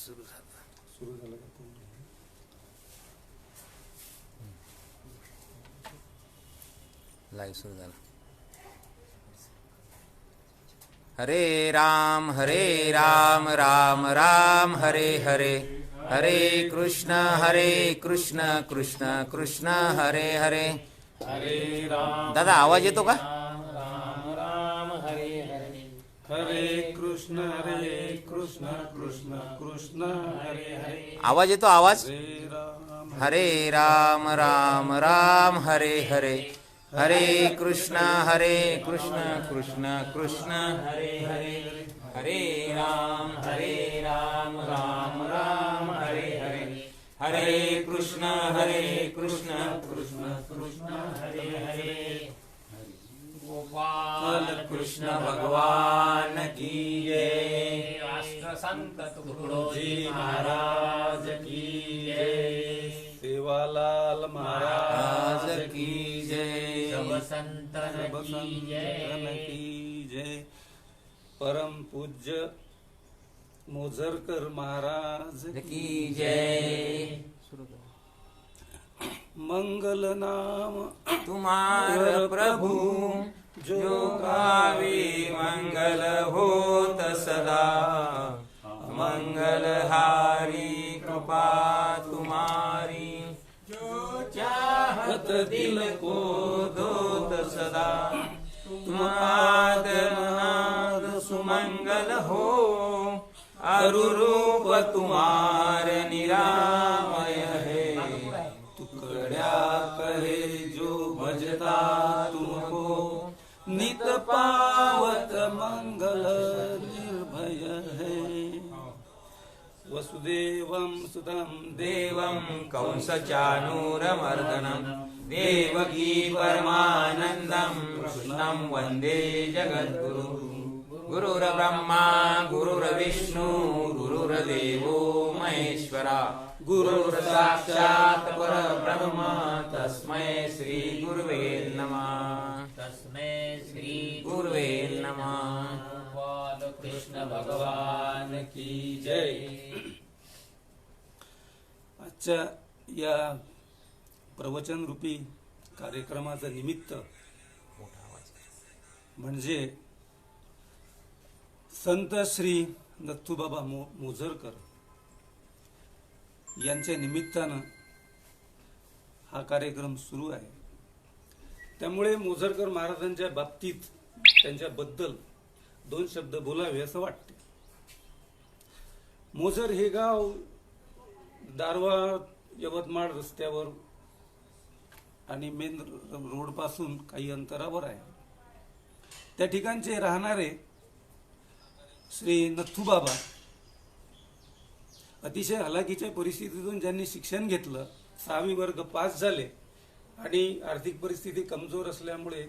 सुरू झालं का? लाईव्ह सुरू झाला. हरे राम राम राम हरे हरे, हरे कृष्ण कृष्ण कृष्ण हरे हरे. हरे राम. दादा आवाज येतो का? राम राम हरे हरे, हरे कृष्ण कृष्ण कृष्ण हरे हरे. आवाज येतो आवाज? हरे राम राम राम हरे हरे, हरे कृष्ण कृष्ण कृष्ण हरे हरे. हरे राम राम राम हरे हरे, हरे कृष्ण कृष्ण कृष्ण हरे हरे. गोपाल कृष्ण भगवान की जय. राष्ट्र संत तुकडोजी महाराज की जय. सेवालाल महाराज की जय. सब संतन की जय. परम पूज्य मोझरकर महाराज की जय. मंगल नाम तुम्हार प्रभु, जो गावे मंगल होत सदा. मंगलहारी कृपा तुम्हारी, जो चाहत दिल को दोत सदा. तुम्हाद नाद सुमंगल हो, अरुरूप तुम्हार निरामय है. तुकड्या कहे जो भजता तुमको, नित पावत मंगल निर्भय है. वसुदेवं सुतं देवं कंसचानूरमर्दनं, देवकी परमानन्दं कृष्णं वन्दे जगद्गुरु. गुरुर्ब्रह्मा गुरुर्विष्णु गुरुर्देवो महेश्वरा. गुरुर्साक्षात् परब्रह्म तस्मै श्री गुरुवे नमः. तस्मै श्री गुरुवे नमः. कृष्ण भगवान की जय. आजच्या या प्रवचन रूपी कार्यक्रमाचं निमित्त म्हणजे संत श्री नथुबाबा मोझरकर यांच्या निमित्तानं हा कार्यक्रम सुरू आहे. त्यामुळे मोझरकर महाराजांच्या बाबतीत त्यांच्याबद्दल दोन शब्द बोलावे असं वाटते. मोझर हे गाव दारवा यवतमाळ रस्त्यावर आणि मेन रोड पासून काही अंतरावर आहे. त्या ठिकाणचे राहणारे श्री नथुबाबा अतिशय हलाखीच्या परिस्थितीतून ज्यांनी शिक्षण घेतलं, 6वी वर्ग पास झाले आणि आर्थिक परिस्थिती कमजोर असल्यामुळे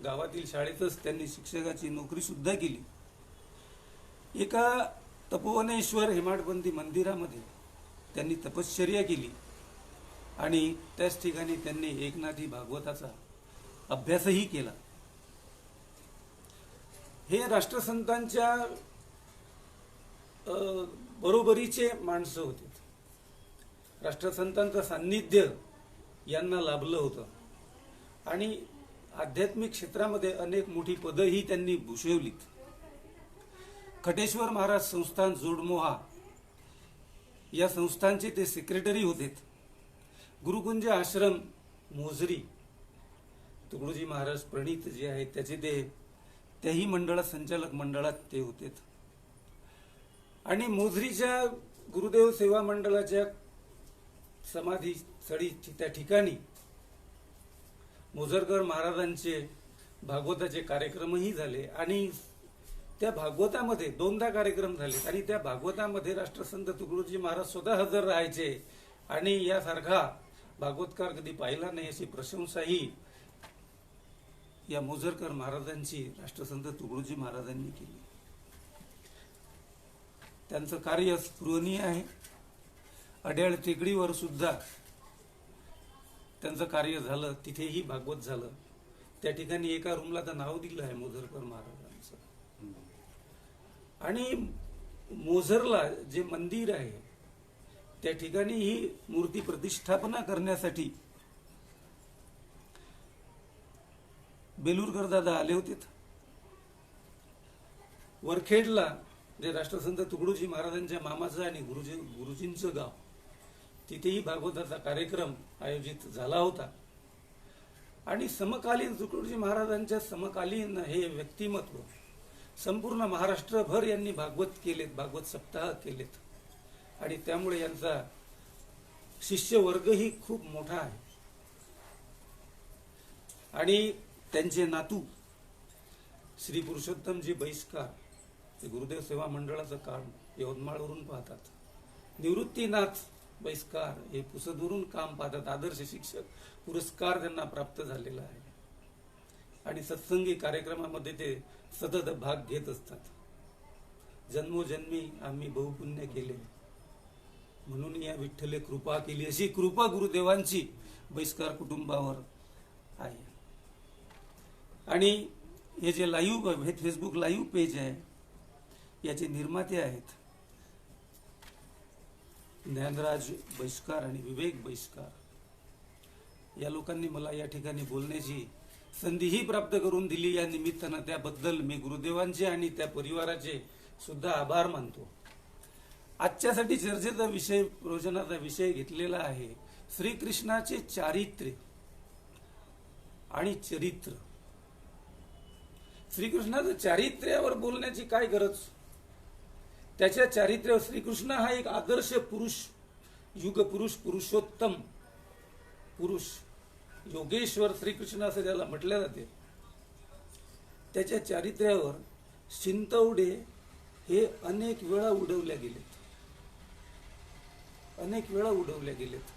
गावातील शाळेतच त्यांनी शिक्षकाची नोकरी सुद्धा केली. एका तपोवनेश्वर हेमाडपंथी मंदिरामध्ये त्यांनी तपश्चर्या केली आणि त्याच ठिकाणी त्यांनी एकनाथी भागवताचा अभ्यासही केला. हे राष्ट्रसंतांच्या बरोबरीचे माणसं होते. राष्ट्रसंतांचं सान्निध्य यांना लाभलं होतं आणि आध्यात्मिक क्षेत्रामध्ये अनेक मोठी पदही त्यांनी भूषवलीत. खटेश्वर महाराज संस्थान जोडमोहा या संस्थानचे ते सेक्रेटरी होते. गुरुकुंज आश्रम मोझरी तुकडोजी महाराज प्रणित जे आहेत त्याचे त्याही मंडळात संचालक मंडळात ते होते. आणि मोझरीच्या गुरुदेव सेवा मंडळाच्या समाधी स्थळी त्या ठिकाणी मोझरकर महाराजांचे भागवताचे कार्यक्रमही झाले आणि त्या भागवतामध्ये 2दा कार्यक्रम झाले आणि त्या भागवतामध्ये राष्ट्रसंत तुकडोजी महाराज स्वतः हजर राहायचे आणि यासारखा भागवतकार कधी पाहिला नाही अशी प्रशंसाही या मोझरकर महाराजांची राष्ट्रसंत तुकडोजी महाराजांनी केली. त्यांचं कार्य स्पृहणीय आहे. अड्याळ टेकडीवर सुद्धा त्यांचं कार्य झालं, तिथेही भागवत झालं. त्या ठिकाणी एका रूमला तर नाव दिलं आहे मोझरकर महाराजांचं. आणि मोझरला जे मंदिर आहे त्या ठिकाणी ही मूर्ती प्रतिष्ठापना करण्यासाठी बेलूरकर दादा आले होते. वरखेडला जे राष्ट्रसंत तुकडोजी महाराजांच्या मामाचं आणि गुरुजींचं गाव, तिथेही भागवताचा कार्यक्रम आयोजित झाला होता. आणि समकालीन तुकडोजी महाराजांच्या समकालीन हे व्यक्तिमत्व संपूर्ण महाराष्ट्रभर यांनी भागवत केलेत, भागवत सप्ताह केलेत. आणि त्यामुळे यांचा शिष्य वर्गही खूप मोठा आहे. आणि त्यांचे नातू श्री पुरुषोत्तमजी बैसकार, ते गुरुदेव सेवा मंडळाचं काम यवतमाळवरून पाहतात. निवृत्तीनाथ बैसकार हे पुसदवरून काम पाहतात. आदर्श शिक्षक पुरस्कार त्यांना प्राप्त झालेला आहे. आणि सत्संगी कार्यक्रमामध्ये ते सतत भाग घेत असतात. जन्मोजन्मी आम्ही बहुपुण्य केले म्हणून या विठ्ठले कृपा केली, अशी कृपा गुरुदेवांची बैसकार कुटुंबावर आहे. आणि हे जे लाईव्ह फेसबुक लाईव्ह पेज आहे याचे निर्माते आहेत ज्ञानराज बैसकार आणि विवेक बैसकार. या लोकांनी मला या ठिकाणी बोलण्याची संधीही प्राप्त करून दिली. या निमित्तानं त्याबद्दल मी गुरुदेवांचे आणि त्या परिवाराचे सुद्धा आभार मानतो. आजच्यासाठी चर्चेचा विषय, प्रवचनाचा विषय घेतलेला आहे श्रीकृष्णाचे चारित्र्य आणि चरित्र. श्रीकृष्णाचं चारित्र्यावर बोलण्याची काय गरज? त्याच्या चारित्र्यावर श्रीकृष्ण हा एक आदर्श पुरुष, युग पुरुष, पुरुषोत्तम पुरुष, योगेश्वर श्रीकृष्ण असं ज्याला म्हटलं जाते. त्याच्या चारित्र्यावर शिंतवडे हे अनेक वेळा उडवल्या गेलेत, अनेक वेळा उडवल्या गेलेत.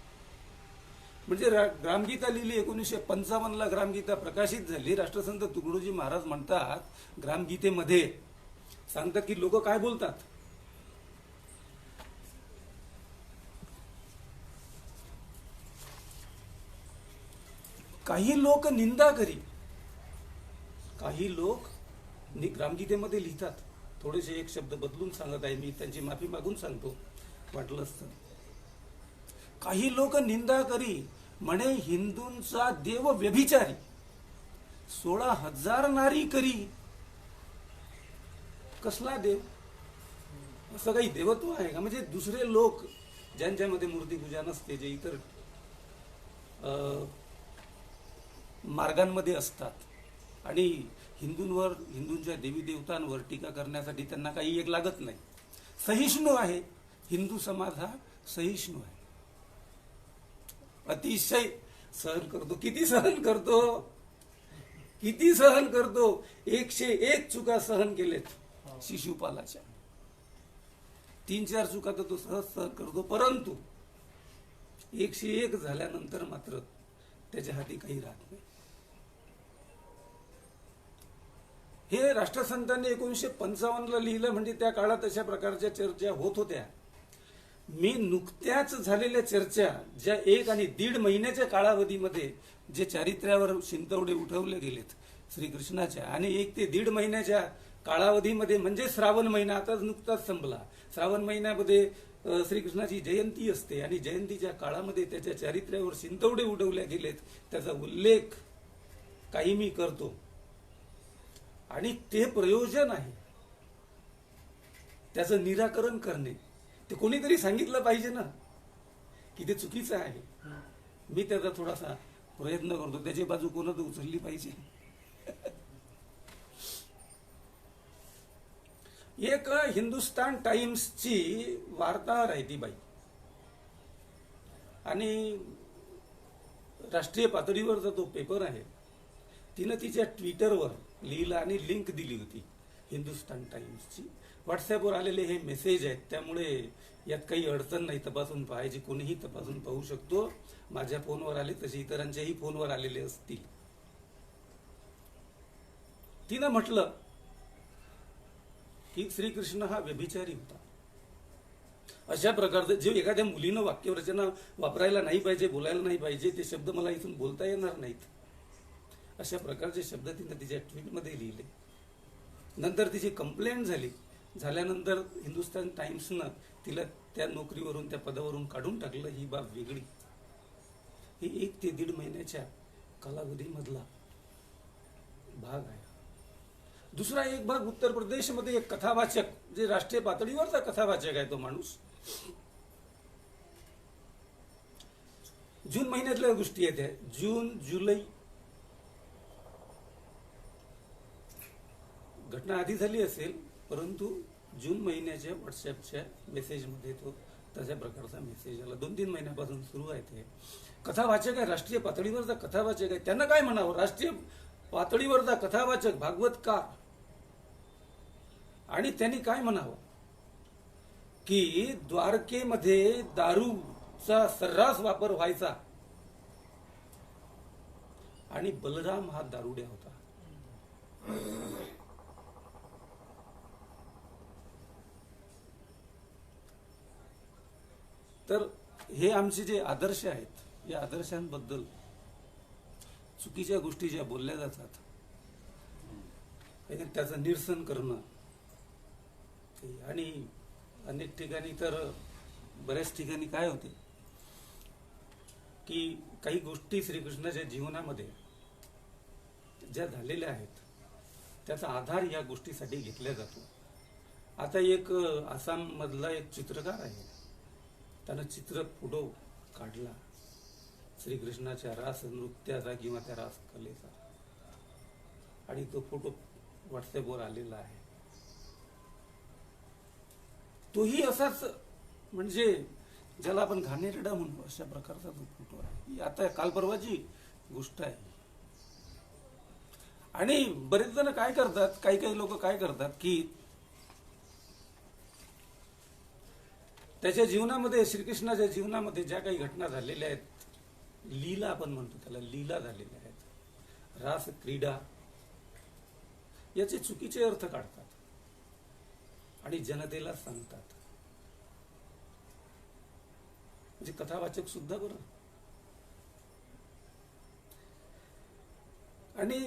म्हणजे ग्रामगीता लिहिली 1955 ग्रामगीता प्रकाशित झाली. राष्ट्रसंत तुकडोजी महाराज म्हणतात ग्रामगीतेमध्ये, सांगतात की लोक काय बोलतात. काही लोक निंदा करी, काही लोक ग्रामगीतेमध्ये लिहितात. थोडेसे एक शब्द बदलून सांगत आहे मी, त्यांची माफी मागून सांगतो वाटलं असतं. काही लोक निंदा करी म्हणे हिंदूंचा देव व्यभिचारी, 16,000 नारी करी. कसला देव? असं काही देवत्व आहे का? म्हणजे दुसरे लोक ज्यांच्यामध्ये मूर्तीपूजा नसते, जे इतर मार्गांमध्ये असतात आणि हिंदूंवर, हिंदूंच्या देवी देवतांवर टीका करण्यासाठी त्यांना काही एक लागत नाही. सहिष्णू आहे हिंदू समाज, हा सहिष्णू आहे, अतिशय सहन करतो. किती सहन करतो? किती सहन करतो? 101 चुका सहन केलेत शिशुपालाच्या. 3-4 चुका तर तो सहन करतो, परंतु 101 झाल्यानंतर मात्र त्याच्या हाती काही राहत नाही. हे राष्ट्रसंतांनी 1955 लिहिलं. म्हणजे त्या काळात अशा प्रकारच्या चर्चा होत होत्या. मी नुकत्याच झालेल्या चर्चा, ज्या 1 आणि 1.5 महिन्याच्या कालावधीमध्ये जे चारित्र्यावर शिंतवडे उठवले गेलेत श्रीकृष्णाच्या, आणि 1 ते 1.5 महिन्याच्या कालावधीमध्ये, म्हणजे श्रावण महिना आता नुकताच संपला, श्रावण महिन्यामध्ये श्रीकृष्णाची जयंती असते आणि जयंतीच्या काळामध्ये त्याच्या चारित्र्यावर शिंतवडे उडवले गेलेत. त्याचा उल्लेख काही मी करतो आणि ते प्रयोजन आहे त्याचं निराकरण करणे. ते कोणीतरी सांगितलं पाहिजे ना की ते चुकीचं आहे. मी त्याचा थोडासा प्रयत्न करतो, त्याची बाजू कोणाला उचलली पाहिजे. एक हिंदुस्तान टाइम्सची वार्ताहर आहे ती बाई, आणि राष्ट्रीय पातळीवरचा तो पेपर आहे. तिनं तिच्या ट्विटरवर लिहिलं आणि लिंक दिली होती हिंदुस्तान टाइम्सची. व्हॉट्सअपवर आलेले हे मेसेज आहेत, त्यामुळे यात काही अडचण नाही, तपासून पाहायची, कोणीही तपासून पाहू शकतो. माझ्या फोनवर आले तसे इतरांच्याही फोनवर आलेले असतील. तिनं म्हटलं की श्रीकृष्ण हा व्यभिचारी होता. अशा प्रकारचं जे एखाद्या मुलीनं वाक्यरचना वापरायला नाही पाहिजे, बोलायला नाही पाहिजे, ते शब्द मला इथून बोलता येणार नाहीत, अशा प्रकारचे शब्द तिने तिच्या ट्विटमध्ये लिहिले. नंतर तिची कंप्लेंट झाली झाल्यानंतर हिंदुस्तान टाइम्सनं तिला त्या नोकरीवरून, त्या पदावरून काढून टाकलं. ही बाब वेगळी. ही 1 ते 1.5 महिन्याच्या कालावधीमधला भाग आहे. दुसरा एक भाग उत्तर प्रदेशमध्ये एक कथावाचक, जे राष्ट्रीय पातळीवरचा कथावाचक आहे तो माणूस. जून महिन्यातल्या गोष्टी आहेत. जून जुलै, घटना आधी झाली असेल परंतु जून महिन्याच्या व्हॉट्सअपच्या मेसेजमध्ये तो तशा प्रकारचा मेसेज आला. 2-3 महिन्यापासून सुरू आहे. ते कथावाचक आहे, राष्ट्रीय पातळीवरचा कथावाचक आहे. त्यांना काय म्हणावं? राष्ट्रीय पातळीवरचा कथावाचक, भागवतकार. आणि त्यांनी काय म्हणावं की द्वारकेमध्ये दारूचा सर्रास वापर व्हायचा आणि बलराम हा दारुड्या होता. तर हे आमचे जे आदर्श आहेत, या आदर्शांबद्दल चुकीच्या गोष्टी ज्या बोलल्या जातात त्याचं निरसन करणं. आणि अनेक ठिकाणी तर बऱ्याच ठिकाणी काय होते की काही गोष्टी श्रीकृष्णाच्या जीवनामध्ये ज्या झालेल्या आहेत त्याचा आधार या गोष्टीसाठी घेतला जातो. आता एक आसाम मधला एक चित्रकार आहे, त्यानं फोटो काढला श्रीकृष्णाच्या रास नृत्याचा किंवा त्या रास कलेचा, आणि तो फोटो व्हॉट्सअपवर आलेला आहे. तोही असाच, म्हणजे ज्याला आपण घाणेरडा म्हणतो अशा प्रकारचा तो फोटो आहे. ही आता काल परवाची गोष्ट आहे. आणि बरेच जण काय करतात, काही लोक काय करतात की त्याच्या जीवनामध्ये, श्रीकृष्णाच्या जीवनामध्ये ज्या काही घटना झालेल्या आहेत, लीला आपण म्हणतो त्याला, लीला झालेल्या आहेत, रास क्रीडा, याचे चुकीचे अर्थ काढतात आणि जनतेला सांगतात. म्हणजे कथावाचक सुद्धा बरं. आणि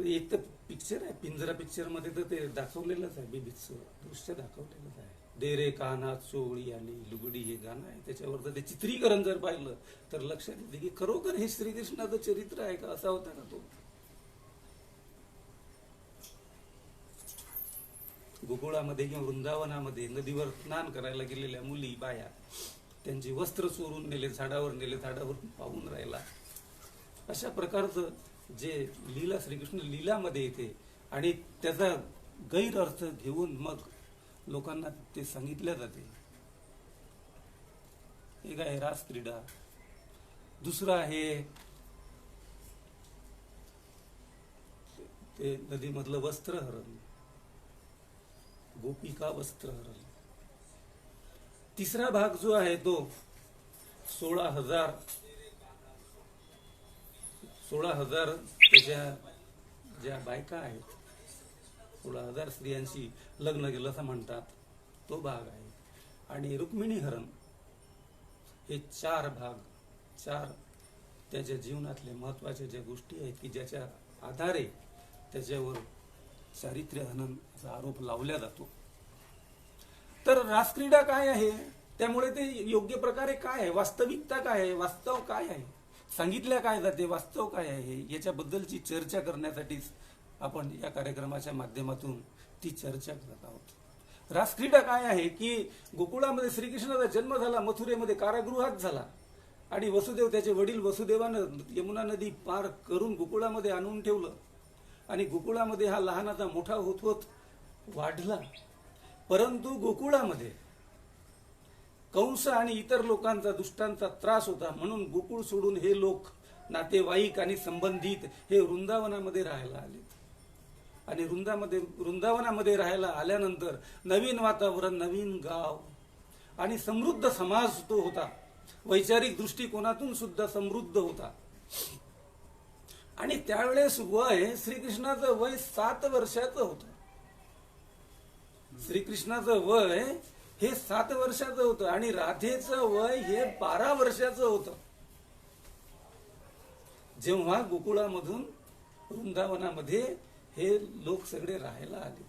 एक तर पिक्चर आहे, पिंजरा पिक्चर मध्ये तर ते दाखवलेलंच आहे, बीभत्स दृश्य दाखवलेलंच आहे. दे रे कानात चोळी आणि लुगडी हे गाणं आहे. त्याच्यावर तर ते चित्रीकरण जर पाहिलं तर लक्षात येते की खरोखर हे श्रीकृष्णाचं चरित्र आहे का, असा होता का तो. गोकुळामध्ये किंवा वृंदावनामध्ये नदीवर स्नान करायला गेलेल्या मुली, बाया, त्यांची वस्त्र चोरून नेले, झाडावर नेले, झाडावर पाहून राहिला, अशा प्रकारचं जे लीला, श्रीकृष्ण लीलामध्ये येते आणि त्याचा गैरअर्थ घेऊन मग लोकांना ते सांगितल्या जाते. एक आहे रास क्रीडा, दुसरं आहे ते नदीमधलं वस्त्रहरण, गोपिका वस्त्रहरण. तिसरा भाग जो आहे तो 16,000 त्याच्या ज्या बायका आहेत, 16,000 स्त्रियांशी लग्न केलं असं म्हणतात, तो भाग आहे. आणि रुक्मिणी हरण, हे 4 भाग, 4 त्याच्या जीवनातल्या महत्वाच्या ज्या गोष्टी आहेत की ज्याच्या आधारे त्याच्यावर चारित्र्य हननाचा आरोप लावला जातो. तर रासक्रीडा काय आहे, त्यामुळे ते योग्य प्रकारे काय आहे, वास्तविकता काय आहे, वास्तव काय आहे, सांगितल्या काय जाते, वास्तव काय आहे, याच्याबद्दलची चर्चा करण्यासाठीच आपण या कार्यक्रमाच्या माध्यमातून ती चर्चा करत आहोत. रासक्रीडा काय आहे की गोकुळामध्ये श्रीकृष्णाचा जन्म झाला, मथुरेमध्ये कारागृहात झाला, आणि वसुदेव, त्याचे वडील वसुदेवानं यमुना नदी पार करून गोकुळामध्ये आणून ठेवलं, आणि गोकुळामध्ये हा लहानाचा मोठा होत होत वाढला. परंतु गोकुळामध्ये कंस आणि इतर लोकांचा, दुष्टांचा त्रास होता, म्हणून गोकुळ सोडून हे लोक, नातेवाईक आणि संबंधित हे वृंदावनामध्ये राहायला आले. आणि वृंदावनामध्ये राहायला आल्यानंतर नवीन वातावरण, नवीन गाव आणि समृद्ध समाज तो होता, वैचारिक दृष्टिकोनातून सुद्धा समृद्ध होता. आणि त्यावेळेस वय, श्रीकृष्णाचं वय 7 वर्षाचं होतं. श्रीकृष्णाचं वय हे 7 वर्षाचं होतं आणि राधेचं वय हे 12 वर्षाचं होतं जेव्हा गोकुळामधून वृंदावनामध्ये हे लोक सगळे राहायला आले.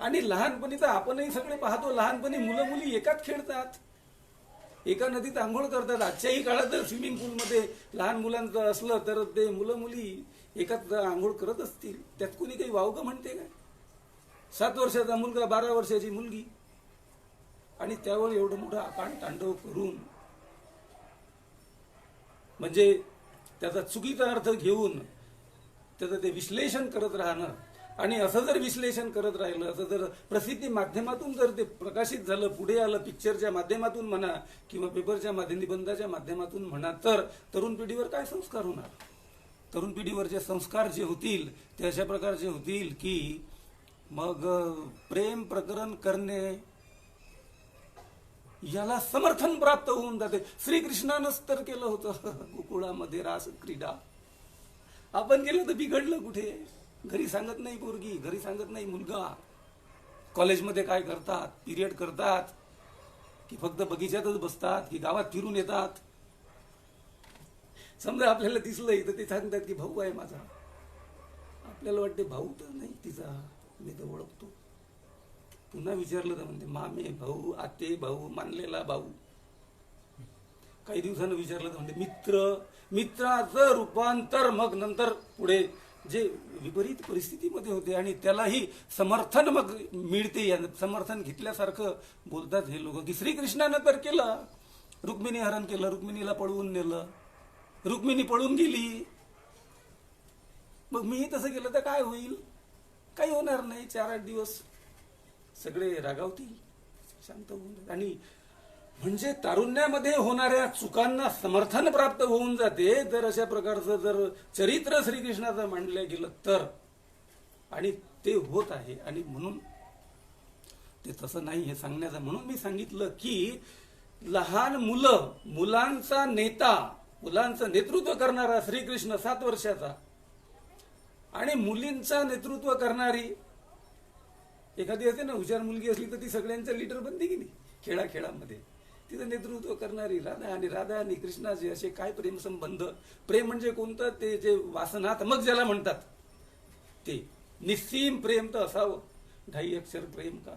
आणि लहानपणी तर आपणही सगळे पाहतो, लहानपणी मुलं मुली एकाच खेळतात, एका नदीत आंघोळ करतात. आजच्याही काळात जर स्विमिंग पूलमध्ये लहान मुलांचं असलं तर ते मुलं मुली एकाच आंघोळ करत असतील. त्यात कोणी काही वावगं म्हणते काय? 7 वर्षाचा मुलगा, 12 वर्षाची मुलगी, आणि त्यावर एवढं मोठं आकांड तांडव करून, म्हणजे त्याचा चुकीचा अर्थ घेऊन त्याचं ते विश्लेषण करत राहणं, आणि असं जर विश्लेषण करत राहिलं, असं जर प्रसिद्धी माध्यमातून जर ते प्रकाशित झालं, पुढे आलं, पिक्चरच्या माध्यमातून म्हणा किंवा पेपरच्या निबंधाच्या माध्यमातून म्हणा, तर तरुण पिढीवर काय संस्कार होणार? तरुण पिढीवरचे संस्कार जे होतील ते अशा प्रकारचे होतील की मग प्रेम प्रकरण करणे याला समर्थन प्राप्त होऊन जाते. श्रीकृष्णानंच तर केलं होतं गोकुळामध्ये रास क्रीडा. आपण केलं तर बिघडलं कुठे? घरी सांगत नाही पोरगी, घरी सांगत नाही मुलगा, कॉलेजमध्ये काय करतात, पिरियड करतात की फक्त बगीच्यातच बसतात की गावात फिरून येतात. समजा आपल्याला दिसलंय तर ते सांगतात की भाऊ आहे माझा. आपल्याला वाटते भाऊ तर नाही तिचा, मी तर ओळखतो. पुन्हा विचारलं तर म्हणते मामे भाऊ, आते भाऊ, मानलेला भाऊ. काही दिवसानं विचारलं तर म्हणते मित्र. मित्राचं रूपांतर मग नंतर पुढे जे विपरीत परिस्थितीमध्ये होते आणि त्यालाही समर्थन मग मिळते. समर्थन घेतल्यासारखं बोलतात हे लोक की श्रीकृष्णानं तर केलं, रुक्मिणी हरण केलं, रुक्मिणीला पळवून नेलं, रुक्मिणी पळून गेली, मग मीही तसं केलं तर काय होईल? काही होणार नाही. 4-8 दिवस सगळे रागावतील, शांत होऊन. आणि म्हणजे तारुण्यामध्ये होणाऱ्या चुकांना समर्थन प्राप्त होऊन जाते जर अशा प्रकारचं जर चरित्र श्रीकृष्णाचं मांडलं गेलं तर. आणि ते होत आहे. आणि म्हणून ते तसं नाही हे सांगण्याचं, म्हणून मी सांगितलं की लहान मुलं, मुलांचा नेता, मुलांचं नेतृत्व करणारा श्रीकृष्ण 7 वर्षाचा, आणि मुलींचा नेतृत्व करणारी एखादी असते ना हुशार मुलगी असली तर ती सगळ्यांच्या लीडर बनते की नाही खेळामध्ये. तिचं नेतृत्व करणारी राधा, आणि राधा आणि कृष्णाचे असे काय प्रेम संबंध. प्रेम म्हणजे कोणतं? ते जे वासनात्मक ज्याला म्हणतात ते निस्सीम प्रेम तर असावं. 2.5 अक्षर प्रेम का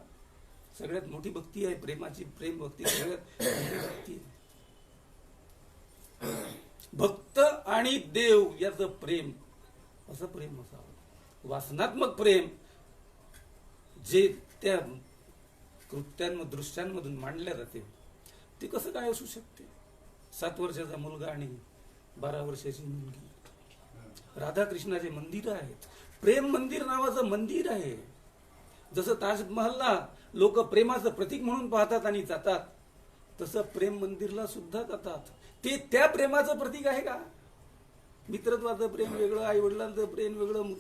सगळ्यात मोठी भक्ती आहे प्रेमाची. प्रेम भक्ती सगळ्यात मोठी भक्ती आहे. भक्त आणि देव याचं प्रेम, असं प्रेम असावं. वासनात्मक प्रेम जे त्या कृत्यांमधून, दृश्यांमधून मांडल्या जाते, ते कसं काय असू शकते? 7 वर्षाचा मुलगा आणि 12 वर्षाची मुलगी. राधाकृष्णाचे मंदिर आहेत. प्रेम मंदिर नावाचं मंदिर आहे. जसं ताजमहलला लोक प्रेमाचं प्रतीक म्हणून पाहतात आणि जातात, तसं प्रेम मंदिरला सुद्धा जातात. ते त्या प्रेमाचं प्रतीक आहे का? मित्रत्वाचं प्रेम वेगळं, आई वडिलांचं प्रेम वेगळं,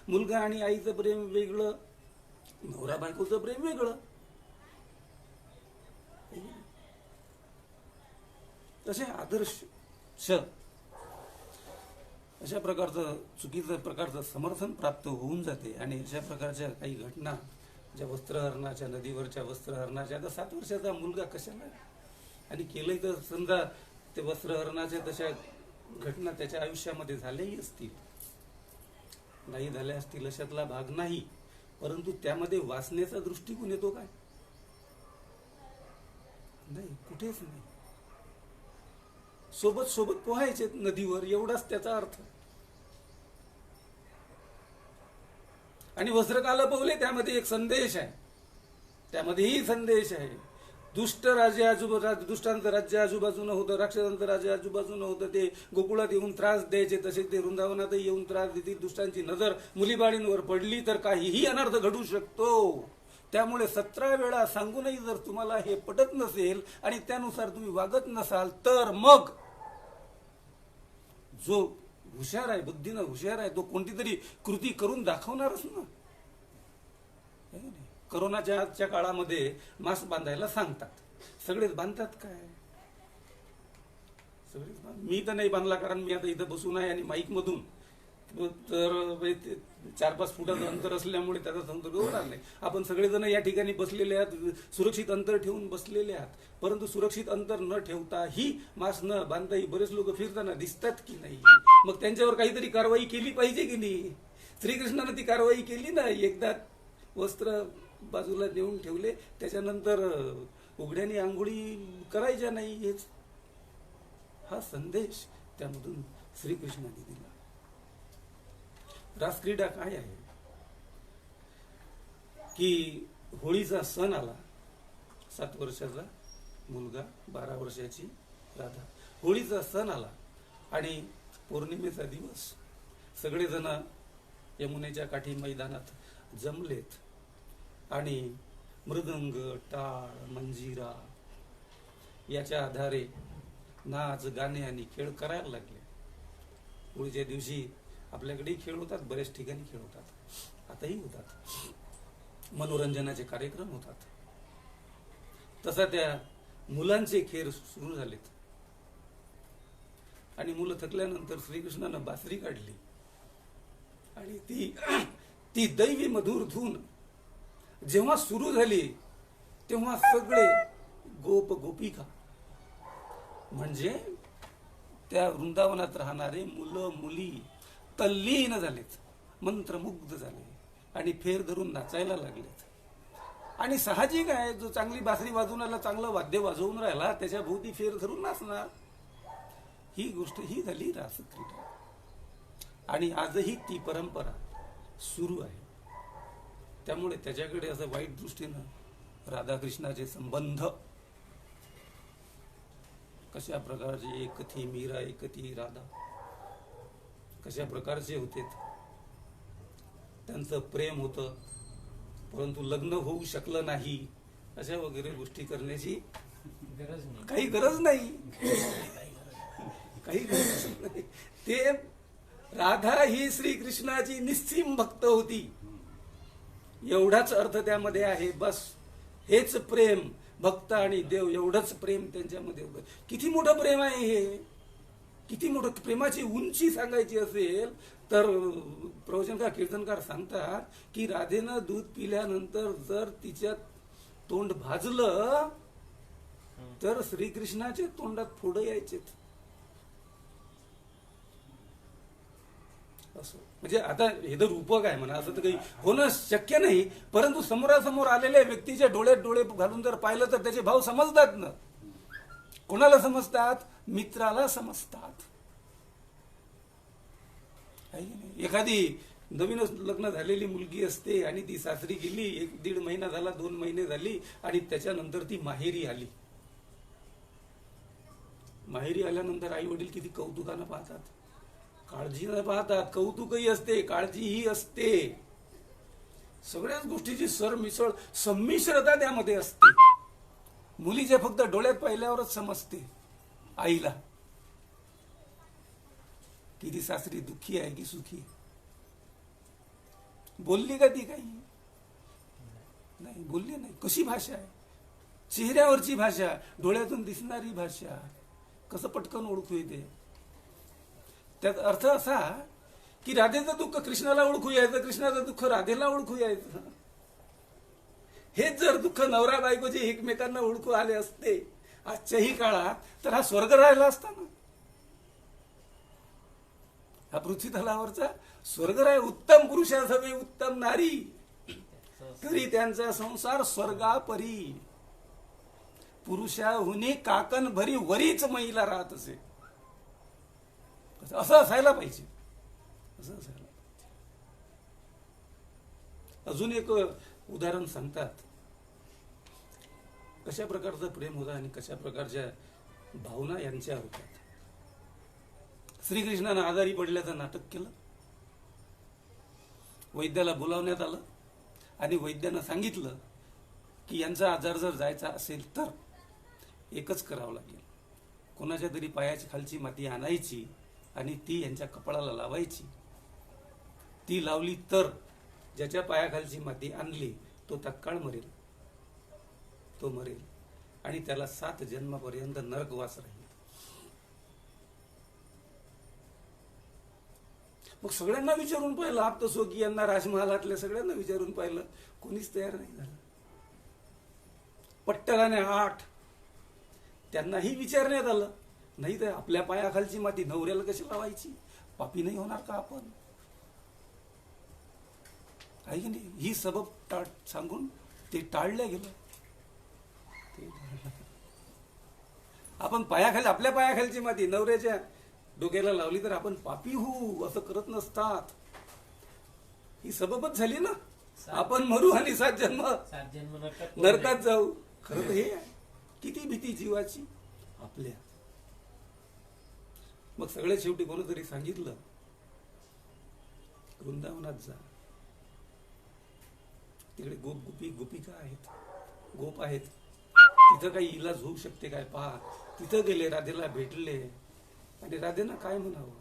मुलगा आणि आईचं प्रेम वेगळं, नवरा बायकोचं प्रेम वेगळं. तसे आदर्श अशा प्रकारचं चुकीचं प्रकारचं समर्थन प्राप्त होऊन जाते. आणि अशा प्रकारच्या काही घटना ज्या वस्त्रहरणाच्या, नदीवरच्या वस्त्रहरणाच्या, आता 7 वर्षाचा मुलगा कशाला, आणि केलंय तर समजा ते वस्त्रहरणाच्या तशा घटना त्याच्या आयुष्यामध्ये झाल्याही असतील, नाही झाल्या असतील अशातला भाग नाही. परंतु त्यामध्ये वासनेचा दृष्टिकोन येतो काय? नाही, कुठेच नाही. सोबत पोहायचे नदीवर, एवढाच त्याचा अर्थ. आणि वस्त्रकाला पवले त्यामध्ये एक संदेश आहे, त्यामध्येही संदेश आहे. दुष्टांचं राज्य आजूबाजूनं होतं, राक्षसांचं राज्य आजूबाजूनं होतं. ते गोकुळात येऊन त्रास द्यायचे, तसेच ते वृंदावनातही येऊन त्रास देतील. दुष्टांची नजर मुलीबाळींवर पडली तर काहीही अनर्थ घडू शकतो. त्यामुळे 17 वेळा सांगूनही जर तुम्हाला हे पटत नसेल आणि त्यानुसार तुम्ही वागत नसाल तर मग जो हुशार आहे, बुद्धीनं हुशार आहे, तो कोणती तरी कृती करून दाखवणारच ना. कोरोनाच्या आजच्या काळामध्ये मास्क बांधायला सांगतात, सगळेच बांधतात काय? सगळेच मी तर नाही बांधला, कारण मी आता इथं बसून आहे आणि माईक मधून तर 4-5 फुटाचं अंतर असल्यामुळे त्याचा संसर्ग होणार नाही. आपण सगळेजण या ठिकाणी बसलेले आहात, सुरक्षित अंतर ठेवून बसलेले आहात. परंतु सुरक्षित अंतर न ठेवताही, मास्क न बांधताही बरेच लोक फिरताना दिसतात की नाही? मग त्यांच्यावर काहीतरी कारवाई केली पाहिजे की नाही? श्रीकृष्णाने ती कारवाई केली ना. एकदा वस्त्र बाजूला नेऊन ठेवले. त्याच्यानंतर उघड्याने आंघोळी करायच्या नाही, हेच हा संदेश त्यामधून श्रीकृष्णाने दिला. रासक्रीडा काय आहे की होळीचा सण आला, 7 वर्षाचा मुलगा, 12 वर्षाची राधा. होळीचा सण आला आणि पौर्णिमेचा दिवस. सगळेजण यमुनेच्या काठी मैदानात जमलेत आणि मृदंग, टाळ, मंजिरा याच्या आधारे नाच, गाणे आणि खेळ करायला लागले. होळीच्या दिवशी आपल्याकडेही खेळ होतात, बऱ्याच ठिकाणी खेळ होतात, आताही होतात, मनोरंजनाचे कार्यक्रम होतात. तसा त्या मुलांचे खेळ सुरू झालेत आणि मुलं थकल्यानंतर श्रीकृष्णानं बासरी काढली आणि ती दैवी मधुर धून जेव्हा सुरू झाली तेव्हा सगळे गोप गोपिका म्हणजे त्या वृंदावनात राहणारे मुलं मुली तल्लीन झालेत, मंत्रमुग्ध झाले आणि फेर धरून नाचायला लागलेत. आणि साहजिक आहे, जो चांगली बासरी वाजवून राहिला, चांगलं वाद्य वाजवून राहिला, त्याच्या भोवती फेर धरून नाचणार. ही गोष्ट ही झाली रासक्रीडा आणि आजही ती परंपरा सुरू आहे. त्यामुळे त्याच्याकडे असं वाईट दृष्टीनं राधाकृष्णाचे संबंध कशा प्रकारचे, एक थी मीरा एक थी राधा, कशा प्रकारचे होते. त्यांचं प्रेम होतं परंतु लग्न होऊ शकलं नाही, अशा वगैरे गोष्टी करण्याची काही गरज नाही. काही गरज नाही. ते राधा ही श्रीकृष्णाची निस्सीम भक्त होती, एवढाच अर्थ त्यामध्ये आहे. बस हेच प्रेम, भक्त आणि देव एवढंच प्रेम त्यांच्यामध्ये होतं. किती मोठं प्रेम आहे हे, किती मोठं. प्रेमाची उंची सांगायची असेल तर प्रवचनकार कीर्तनकार सांगतात की राधेनं दूध पिल्यानंतर जर तिच्या तोंड भाजलं तर श्रीकृष्णाच्या तोंडात फोडं यायचेत. असं म्हणजे आता हे तर रूपक आहे म्हणा, असं तर काही होणं शक्य नाही, परंतु समोरासमोर आलेल्या व्यक्तीच्या डोळ्यात डोळे घालून जर पाहिलं तर त्याचे भाव समजतात ना. कोणाला समजतात? मित्राला समजतात. एखादी नवीनच लग्न झालेली मुलगी असते आणि ती सासरी गेली, 1-1.5 महिना झाला, 2 महिने झाली आणि त्याच्यानंतर ती माहेरी आली. माहेरी आल्यानंतर आई वडील किती कौतुकानं पाहतात, काळजीनं पाहतात. कौतुकही असते, काळजीही असते, सगळ्याच गोष्टीची सरमिसळ संमिश्रता त्यामध्ये असते. मुलीचे फक्त डोळ्यात पाहिल्यावरच समजते आईला की ती सासरी दुःखी आहे की सुखी. बोलली का ती काही नाही, बोलली नाही. कशी भाषा आहे, चेहऱ्यावरची भाषा, डोळ्यातून दिसणारी भाषा, कसं पटकन ओळखू येते. त्यात अर्थ असा की राधेचं दुःख कृष्णाला ओळखू यायचं, कृष्णाचं दुःख राधेला ओळखू यायचं. हेच जर दुःख नवरा बायकोचे एकमेकांना ओळखू आले असते आजच्याही काळात तर हा स्वर्ग राहिला असता ना. हा पृथ्वी तलावरचा स्वर्ग राय. उत्तम पुरुषासवे उत्तम नारी, तरी त्यांचा संसार स्वर्गापरी. पुरुषाहुनी काकण भरी वरीच महिला राहत असे. असं असायला पाहिजे, असं असायला पाहिजे. अजून एक उदाहरण सांगतात कशा प्रकारचं प्रेम होतं आणि कशा प्रकारच्या भावना यांच्या होत्या. श्रीकृष्णानं आजारी पडल्याचं नाटक केलं, वैद्याला बोलावण्यात आलं आणि वैद्यानं सांगितलं की यांचा आजार जर जायचा असेल तर एकच करावं लागेल. कोणाच्या तरी पायाची खालची माती आणायची आणि ती यांच्या कपाळाला लावायची. ती लावली तर ज्याच्या पायाखालची माती आणली तो तत्काळ मरेल, तो मरेल आणि त्याला 7 जन्मापर्यंत नरकवास राहील. मग सगळ्यांना विचारून पाहिलं, आप तसो की यांना राजमहालातल्या सगळ्यांना विचारून पाहिलं, कोणीच तयार नाही झालं. पट्टराने 8 त्यांनाही विचारण्यात आलं, नाही तर आपल्या पायाखालची माती नवऱ्याला कशी लावायची, पापी नाही होणार का आपण. आहे की नाही, ही सबब सांगून ते टाळलं गेलं. आपण पायाखाली, आपल्या पायाखालची माती नवऱ्याच्या डोक्याला लावली तर आपण पापी होऊ असं करत नसतात. ही सबबच झाली ना, आपण मरू आणि 7 जन्म नरकात जाऊ. खरं तर हे आहे. किती भीती जीवाची आपल्या. मग सगळ्यात शेवटी कोणीतरी सांगितलं, वृंदावनात जा, तिकडे गोपिका आहेत, गोप आहेत, तिथं काही इलाज होऊ शकते काय पहा. तिथं गेले, राधेला भेटले आणि राधेनं काय म्हणावं,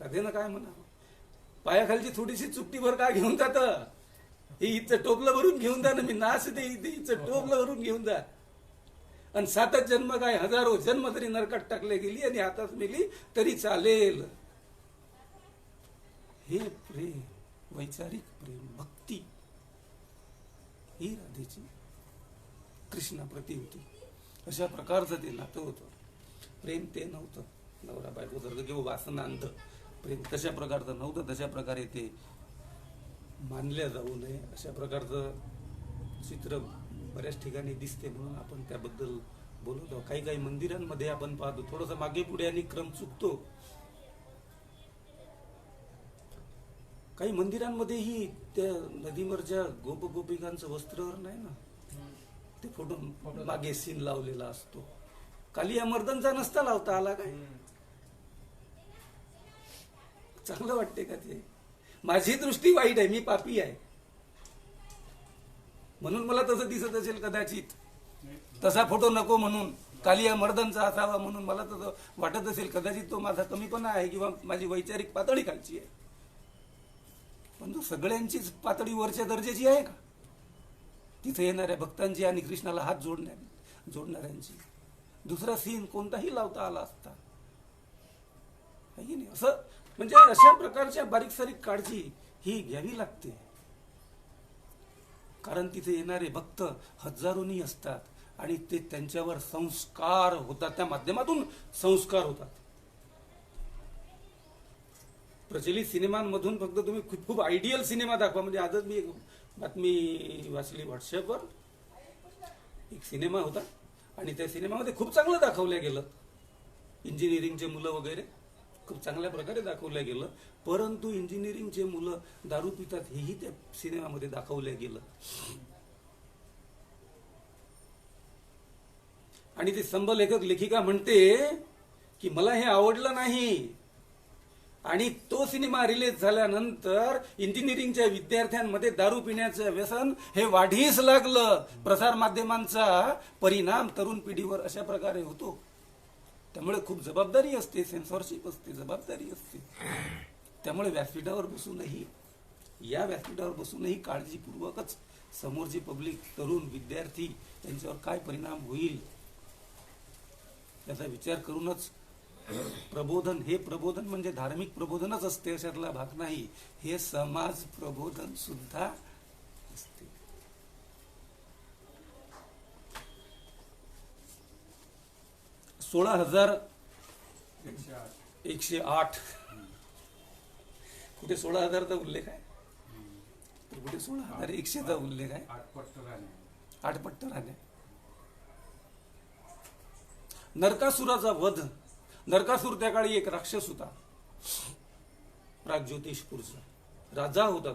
राधेनं काय म्हणावं, पायाखालची थोडीशी चुकटीभर का घेऊन जात, हे इथं टोपलं भरून घेऊन जा ना, मी नाच दे इथे, इथं टोपलं भरून घेऊन जा. आणि 7च जन्म काय, हजारो जन्म तरी नरकात टाकले गेली आणि आताच मेली तरी चालेल. हे प्रेम, वैचारिक प्रेम, भक्ती, ही राधेची कृष्णाप्रती होती. अशा प्रकारचं ते नातं होतं. प्रेम ते नव्हतं नवरा बायको सारखं किंवा वासनांत प्रेम तशा प्रकारचं नव्हतं. तशा प्रकारे ते मानल्या जाऊ नये अशा प्रकारचं चित्र बऱ्याच ठिकाणी दिसते, म्हणून आपण त्याबद्दल बोलतो. काही काही मंदिरांमध्ये आपण पाहतो थोडंसं मागे पुढे आणि क्रम चुकतो. काही मंदिरांमध्येही त्या नदीवरच्या गोपिकांचं वस्त्र नाही ना, ते फोटो मागे सीन लावलेला असतो. कालिया मर्दनचा नसता लावता आला काय, चांगलं वाटते का ते? माझी दृष्टी वाईट आहे, मी पापी आहे म्हणून मला तसं दिसत असेल कदाचित. तसा फोटो नको म्हणून, कालिया मर्दनचा असावा म्हणून मला तसं वाटत असेल कदाचित. तो माझा कमीपणा आहे किंवा माझी वैचारिक पातळी खालची आहे. पण सगळ्यांचीच पातळी वरच्या दर्जाची आहे का? तिथे येणाऱ्या भक्तांची आणि कृष्णाला हात जोडणाऱ्यांची दुसरा सीन कोणताही लावता आला असता नाही. असं म्हणजे अशा प्रकारच्या बारीक सारीक काळजी ही घ्यावी लागते. कारण तिथे येणारे भक्त हजारोनी असतात आणि ते त्यांच्यावर संस्कार होतात, त्या माध्यमातून संस्कार होतात. प्रचलित सिनेमांमधून फक्त तुम्ही खूप आयडियल सिनेमा दाखवा. म्हणजे आजच मी एक बातमी वाचली व्हॉट्सअपवर, एक सिनेमा होता आणि त्या सिनेमामध्ये खूप चांगलं दाखवलं गेलं, इंजिनिअरिंगचे मुलं वगैरे खूप चांगल्या प्रकारे दाखवलं गेलं. परंतु इंजिनिअरिंगचे मुलं दारू पितात हेही त्या सिनेमामध्ये दाखवलं गेलं. आणि ते स्तंभ लेखक लेखिका म्हणते की मला हे आवडलं नाही. आणि तो सिनेमा रिलीज झाल्यानंतर इंजिनिअरिंगच्या विद्यार्थ्यांमध्ये दारू पिण्याचं व्यसन हे वाढीस लागलं. प्रसार माध्यमांचा परिणाम तरुण पिढीवर अशा प्रकारे होतो. त्यामुळे खूप जबाबदारी असते, सेन्सॉरशिप असते, जबाबदारी असते. त्यामुळे व्यासपीठावर बसूनही, या व्यासपीठावर बसूनही काळजीपूर्वकच समोरची पब्लिक, तरुण विद्यार्थी यांच्यावर काय परिणाम होईल याचा विचार करूनच प्रबोधन. हे प्रबोधन म्हणजे धार्मिक प्रबोधनच असते अशातला भाग नाही, हे समाज प्रबोधन सुद्धा असते. $16,108 कुठे 16,000चा उल्लेख आहे, कुठे 16,100चा उल्लेख आहे. आठपट्ट राहणे. नरकासुराचा वध. नरकासूर त्या काळी एक राक्षस होता, प्रागज्योतिषपूरचा राजा होता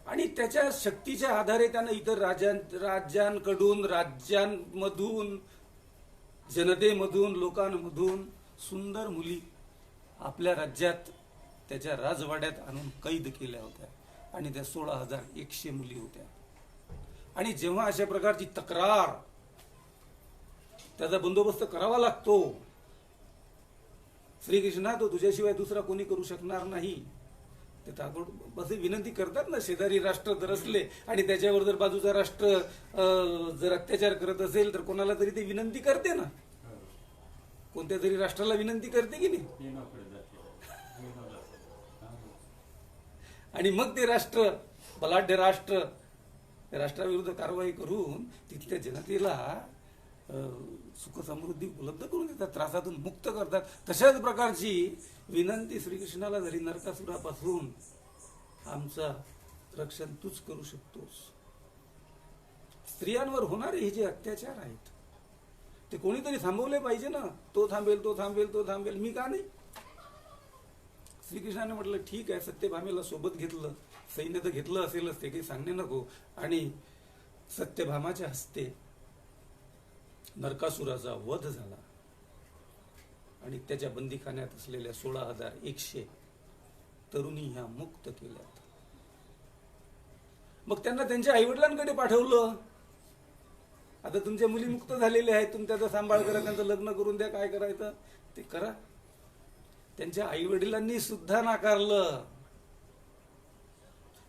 आणि त्याच्या शक्तीच्या आधारे त्यानं इतर राज्यांकडून, राज्यांमधून, जनतेमधून, लोकांमधून सुंदर मुली आपल्या राज्यात, त्याच्या राजवाड्यात आणून कैद केल्या होत्या आणि त्या 16,100 मुली होत्या. आणि जेव्हा अशा प्रकारची तक्रार, त्याचा बंदोबस्त करावा लागतो, श्रीकृष्णा तो तुझ्याशिवाय दुसरा कोणी करू शकणार नाही, ते ताबडतोब असे विनंती करतात ना. शेजारी राष्ट्र जर असले आणि त्याच्यावर जर बाजूचा राष्ट्र जर अत्याचार करत असेल तर कोणाला तरी ते विनंती करते ना, कोणत्या तरी राष्ट्राला विनंती करते की नाही. आणि मग ते राष्ट्र, बलाढ्य राष्ट्र, राष्ट्राविरुद्ध कारवाई करून तिथल्या जनतेला सुख समृद्धी उपलब्ध करून देतात, त्रासातून मुक्त करतात. तशाच प्रकारची विनंती श्रीकृष्णाला झाली नरकासुरापासून आमचा रक्षण तूच करू शकतोस. स्त्रियांवर होणारे हे जे अत्याचार आहेत ते कोणीतरी थांबवले पाहिजे ना. तो थांबेल, तो थांबेल, तो थांबेल, मी का नाही? श्रीकृष्णाने म्हटलं ठीक आहे, सत्यभामेला सोबत घेतलं, सैन्य तर घेतलं असेलच, ते काही सांगणे नको. आणि सत्यभामाच्या हस्ते नरकासुराचा वध झाला आणि त्याच्या बंदीखान्यात असलेल्या 16,100 तरुणी ह्या मुक्त केल्यात. मग त्यांना त्यांच्या आईवडिलांकडे पाठवलं. आता तुमच्या मुली मुक्त झालेल्या आहेत, तुम्ही त्याचा सांभाळ करा, त्यांचं लग्न करून द्या, काय करायचं ते करा. त्यांच्या आईवडिलांनी सुद्धा नाकारलं.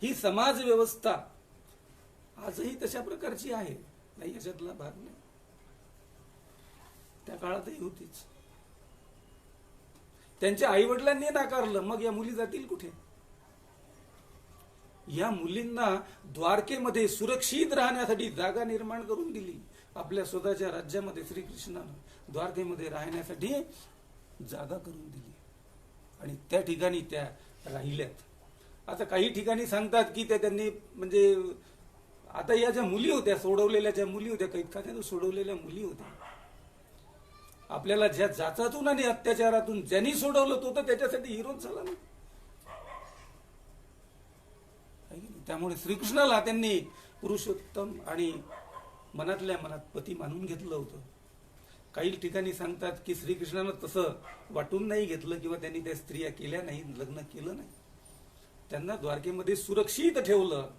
ही समाज व्यवस्था आजही तशा प्रकारची आहे, नाही याच्यातला भाग नाही, त्या काळातही होतीच. त्यांच्या आईवडिलांनी नाकारलं, मग या मुली जातील कुठे? या मुलींना द्वारकेमध्ये सुरक्षित राहण्यासाठी जागा निर्माण करून दिली. आपल्या स्वतःच्या राज्यामध्ये श्रीकृष्णानं द्वारकेमध्ये राहण्यासाठी जागा करून दिली आणि त्या ठिकाणी त्या राहिल्यात. आता काही ठिकाणी सांगतात की त्या त्यांनी म्हणजे आता या ज्या मुली होत्या, सोडवलेल्या ज्या मुली होत्या, कैदखान्यातून सोडवलेल्या मुली होत्या, आपल्याला ज्या जाचातून आणि अत्याचारातून ज्यांनी सोडवलं तो तर त्याच्यासाठी हिरोच झाला ना. त्यामुळे श्रीकृष्णाला त्यांनी पुरुषोत्तम आणि मनातल्या मनात पती मानून घेतलं होतं. काही ठिकाणी सांगतात की श्रीकृष्णानं तसं वाटून नाही घेतलं किंवा त्यांनी त्या स्त्रिया केल्या नाही, लग्न केलं नाही. त्यांना द्वारकेमध्ये सुरक्षित ठेवलं,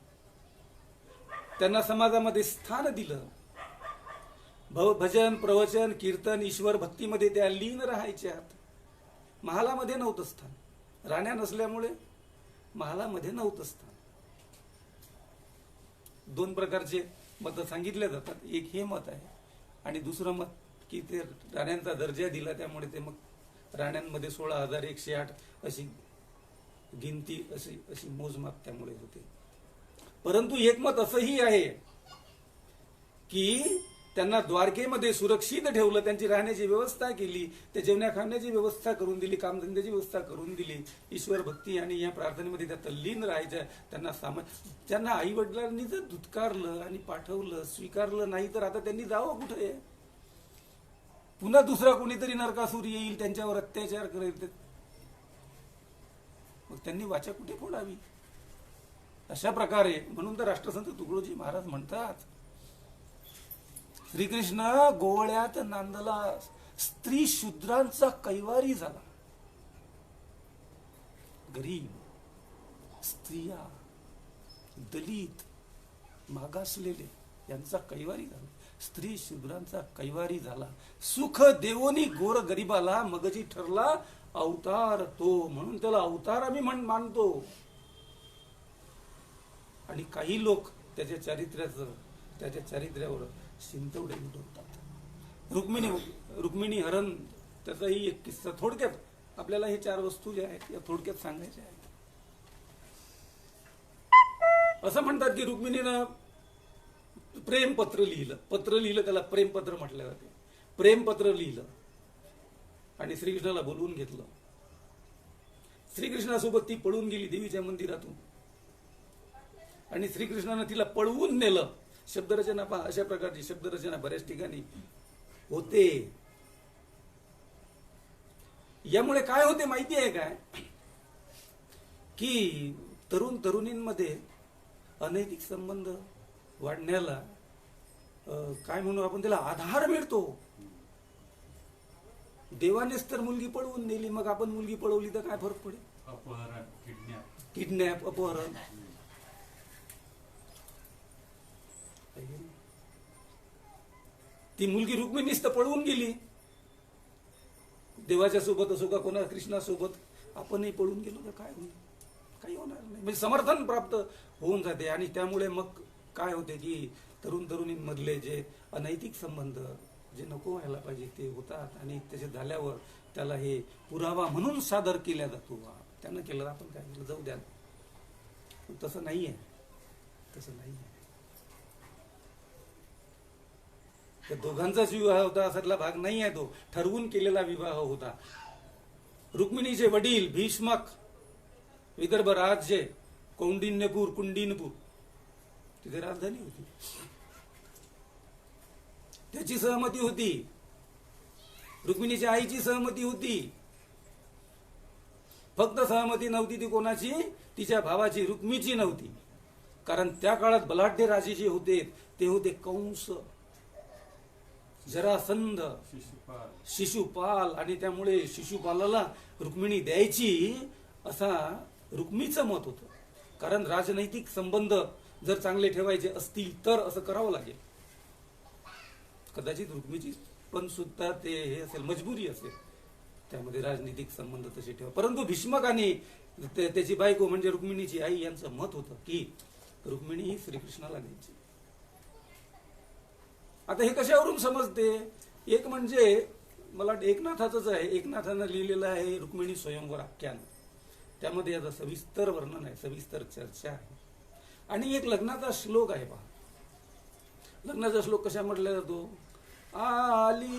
त्यांना समाजामध्ये स्थान दिलं. भजन, प्रवचन, कीर्तन, ईश्वर भक्तीमध्ये त्या लीन राहायच्यात. महालामध्ये नव्हतं स्थान, राण्या नसल्यामुळे महालामध्ये नव्हतं स्थान. 2 प्रकारचे मत सांगितले जातात. एक हे मत आहे आणि दुसरं मत की ते राण्यांचा दर्जा दिला त्यामुळे ते मग राण्यांमध्ये 16,108 अशी गिनती, अशी मोजमाप त्यामुळे होते. परंतु एक मत असंही आहे की त्यांना द्वारकेमध्ये सुरक्षित ठेवलं, त्यांची राहण्याची व्यवस्था केली, त्या जेवण्या खाण्याची व्यवस्था करून दिली, कामधंद्याची व्यवस्था करून दिली, ईश्वर भक्ती आणि या प्रार्थनेमध्ये त्या तल्लीन राहायच्या. त्यांना आई वडिलांनी जर धुतकारलं आणि पाठवलं, स्वीकारलं नाही तर आता त्यांनी जावं कुठे? पुन्हा दुसरा कोणीतरी नरकासूर येईल, त्यांच्यावर अत्याचार करेल, मग त्यांनी वाचा कुठे फोडावी? अशा प्रकारे म्हणून तर राष्ट्रसंत तुकडोजी महाराज म्हणतात, श्रीकृष्ण गोवळ्यात नांदला, स्त्री शूद्रांचा कैवारी झाला. गरीब, स्त्रिया, दलित, मागासलेले यांचा कैवारी झाला. स्त्री शूद्रांचा कैवारी झाला. सुख देवोनी गोर गरीबाला, मगजी ठरला अवतार तो. म्हणून त्याला अवतार आम्ही मानतो. आणि काही लोक त्याच्या चारित्र्यावर शिंतवडे उडवतात. रुक्मिणी हरण, त्याचाही एक किस्सा थोडक्यात आपल्याला हे 4 वस्तू ज्या आहेत या थोडक्यात सांगायच्या आहेत. असं म्हणतात की रुक्मिणीनं प्रेमपत्र लिहिलं, त्याला प्रेमपत्र म्हटलं जाते. प्रेमपत्र लिहिलं आणि श्रीकृष्णाला बोलवून घेतलं. श्रीकृष्णासोबत ती पळून गेली देवीच्या मंदिरातून आणि श्रीकृष्णानं तिला पळवून नेलं. शब्दरचना पहा, अशा प्रकारची शब्दरचना बऱ्याच ठिकाणी होते. यामुळे काय होते माहिती आहे काय? की तरुणींमध्ये अनैतिक संबंध वाढण्याला काय म्हणू आपण त्याला आधार मिळतो. देवानेच तर मुलगी पळवून नेली, मग आपण मुलगी पळवली तर काय फरक पडेल? अपहरण, किडनॅप, अपहरण. ती मुलगी रुक्मिणीच तर पळवून गेली. देवाच्या सोबत असो का कोणा कृष्णासोबत आपणही पळून गेलो तर काय होईल? काही होणार नाही. म्हणजे समर्थन प्राप्त होऊन जाते आणि त्यामुळे मग काय होते की तरुणींमधले जे अनैतिक संबंध जे नको व्हायला पाहिजे ते होतात आणि त्याचे झाल्यावर त्याला हे पुरावा म्हणून सादर केला जातो. त्यानं केलं, आपण काय केलं, जाऊ द्या. तसं नाहीये, तसं नाहीये. त्या दोघांचाच विवाह होता असातला भाग नाही आहे, तो ठरवून केलेला विवाह होता. रुक्मिणीचे वडील भीष्मक, विदर्भ राज्य कौंडिन्यपूर, कुंडिनपूर तिथे राजधानी होती. त्याची सहमती होती, रुक्मिणीच्या आईची सहमती होती. फक्त सहमती नव्हती ती कोणाची? तिच्या भावाची, रुक्मीची नव्हती. कारण त्या काळात बलाढ्य राजे जे होते ते होते कंस, जरासंध, शिशुपाल. आणि त्यामुळे शिशुपालाला रुक्मिणी द्यायची असा रुक्मीचं मत होतं. कारण राजनैतिक संबंध जर चांगले ठेवायचे असतील तर असं करावं लागेल. कदाचित रुक्मीची पण सुद्धा ते हे असेल, मजबुरी असेल त्यामध्ये राजनैतिक संबंध तसे ठेवा. परंतु भीष्मकाने त्याची बायको म्हणजे रुक्मिणीची आई यांचं मत होतं की रुक्मिणी ही श्रीकृष्णाला द्यायची. आता हे कशावरून समजते? एक म्हणजे मला एकनाथाचंच आहे, एकनाथानं लिहिलेलं आहे रुक्मिणी स्वयंवर आख्यान. त्यामध्ये याचं सविस्तर वर्णन आहे, सविस्तर चर्चा आहे. आणि एक लग्नाचा श्लोक आहे पहा. लग्नाचा श्लोक कशा म्हटला जातो? आली